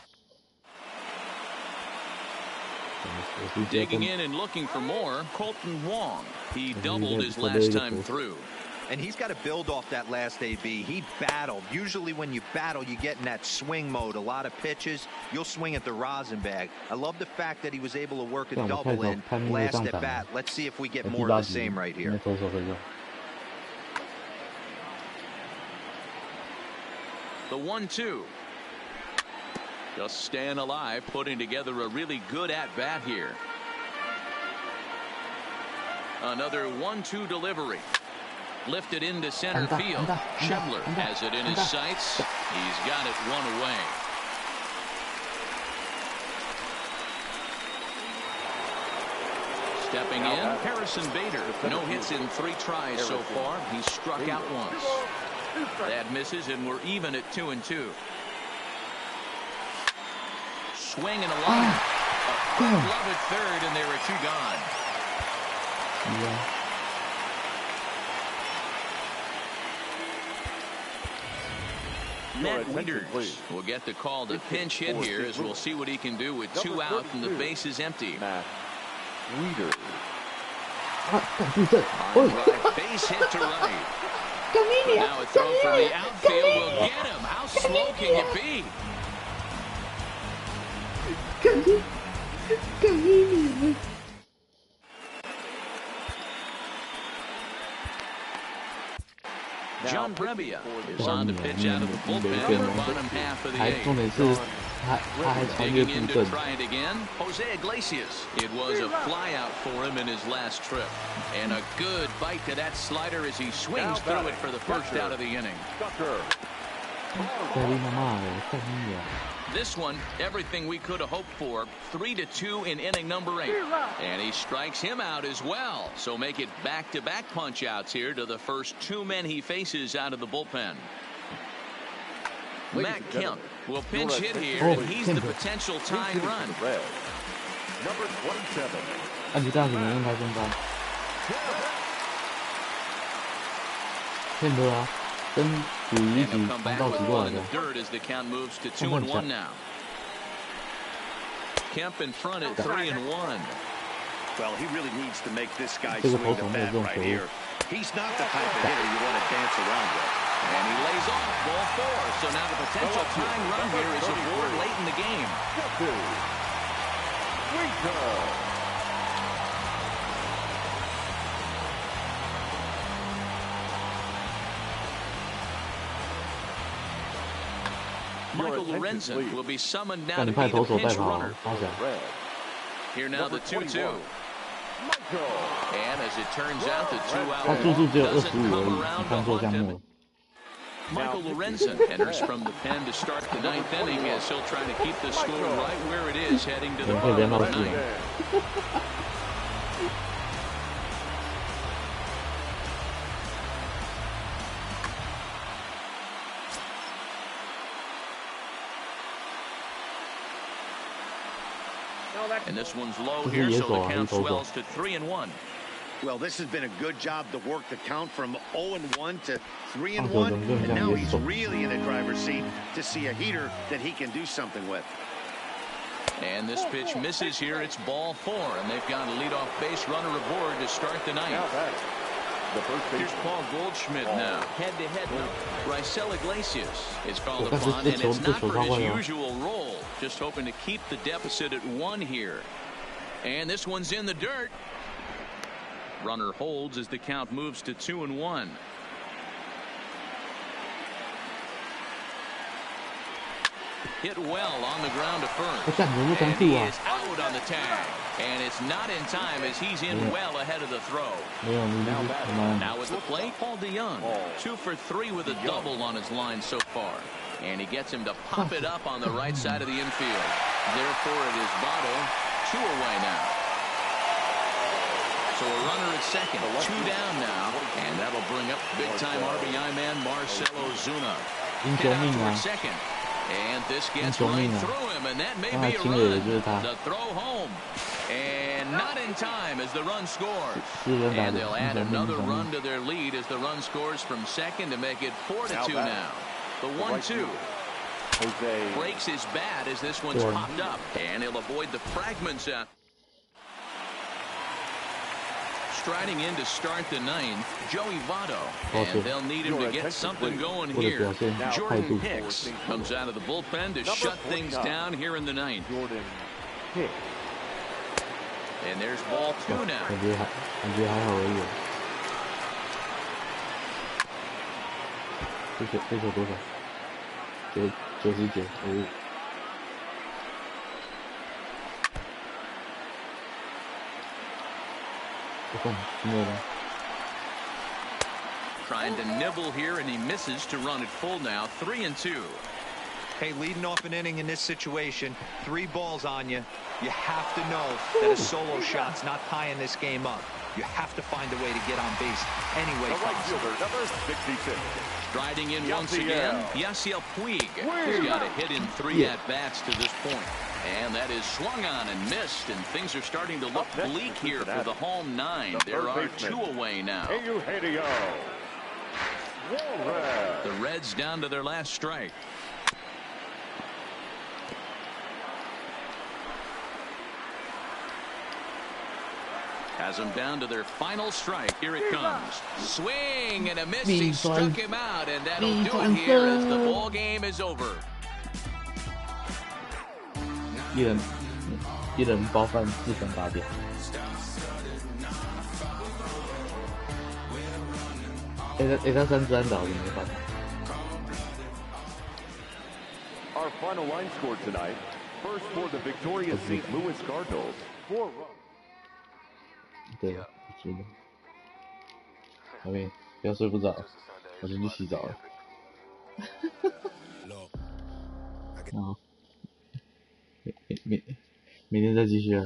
Digging in and looking for more, Colton Wong. He doubled his last time through. And he's got to build off that last AB. He battled. Usually when you battle, you get in that swing mode. A lot of pitches, you'll swing at the rosin bag. I love the fact that he was able to work a double in last at bat. Let's see if we get more of the same right here. The 1-2. Just staying alive, putting together a really good at-bat here. Another 1-2 delivery. Lifted into center field. Schebler has it in his sights. He's got it 1 away. Stepping in, Harrison Bader. No hits in 3 tries so far. He's struck out once. That misses, and we're even at 2-2. Swing and a line. A glove at third, and there are 2 gone. Yeah. Matt Wieters will get the call to pinch hit here, as we'll see what he can do with 2 out and the base is empty. Matt Wieters. Base hit to right. But now a throw from the outfield will get him. How slow can you be? John Brebbia is on to pitch out of the bullpen in the bottom half of the 8th. Digging in to try it again, Jose Iglesias. It was a flyout for him in his last trip. And a good bite to that slider as he swings through it for the first out of the inning. This one, everything we could have hoped for. 3-2 in inning number 8. And he strikes him out as well. So make it back-to-back punch-outs here to the first 2 men he faces out of the bullpen. Matt Kemp will pinch hit here, and he's the potential tying run. Number 27. 你这样子能用他中单。骗哥啊，跟属于一局刚到直过来的。Kemp in front at 3-1. Well, he really needs to make this guy swing the bat right here. He's not the type of hitter you want to dance around with. And he lays off ball 4. So now the potential tying run here is aboard late in the game. Michael Lorenzen will be summoned now to be the pinch runner. Here now the 2-2. And as it turns out, the 2-out doesn't come around to haunt him. Michael Lorenzen enters from the pen to start the 9th inning, as he'll try to keep the score right where it is heading to the bottom of the 9th. And this one's low here, so the count swells to 3-1. Well, this has been a good job to work the count from 0-1 to 3-1, and now he's really in a driver's seat to see a heater that he can do something with. And this pitch misses here. It's ball 4, and they've got a leadoff base runner aboard to start the 9th. Here's Paul Goldschmidt now, head-to-head. Raisel Iglesias is called upon, and it's not for his usual role. Just hoping to keep the deficit at 1 here. And this one's in the dirt. Runner holds as the count moves to 2-1. Hit well on the ground to first. And he is out on the tag. And it's not in time, as he's in well ahead of the throw. Now at the plate, Paul DeYoung. 2 for 3 with a double on his line so far. And he gets him to pop it up on the right side of the infield. Therefore, it is Bottle 2 away now. So a runner at second, 2 down now, and that'll bring up big-time RBI man Marcell Ozuna. Hit out toward second. And this gets right through him, and that may be a run. The throw home. And not in time as the run scores. And they'll add another run to their lead as the run scores from second to make it 4-2 now. The 1-2. Breaks his bat as this one's popped up. And he'll avoid the fragments out. Striding in to start the ninth, Joey Votto. And they'll need him to get something going here. Jordan Hicks comes out of the bullpen to shut things down here in the ninth. And there's ball 2 now. 感觉还好而已。这球多少？99哦。Trying to nibble here, and he misses to run it full now. 3-2. Hey, leading off an inning in this situation, 3 balls on you. You have to know that a solo shot's not tying this game up. You have to find a way to get on base any way possible. Number 66. Striding in once again, Yasiel Puig. He's got a hit in 3 at-bats to this point. And that is swung on and missed, and things are starting to look bleak here for the home 9. There are 2 away now. The Reds down to their last strike. Has them down to their final strike. Here it comes. Swing and a miss. He struck him out, and that'll do it here as the ball game is over. 一人包饭4分8点。他3支安打，我没办法。Our final line score tonight. First for the victorious St. Louis Cardinals. 4 runs. 对，是的。小妹，不要睡不着，我先去洗澡了。啊，明天再继续啊。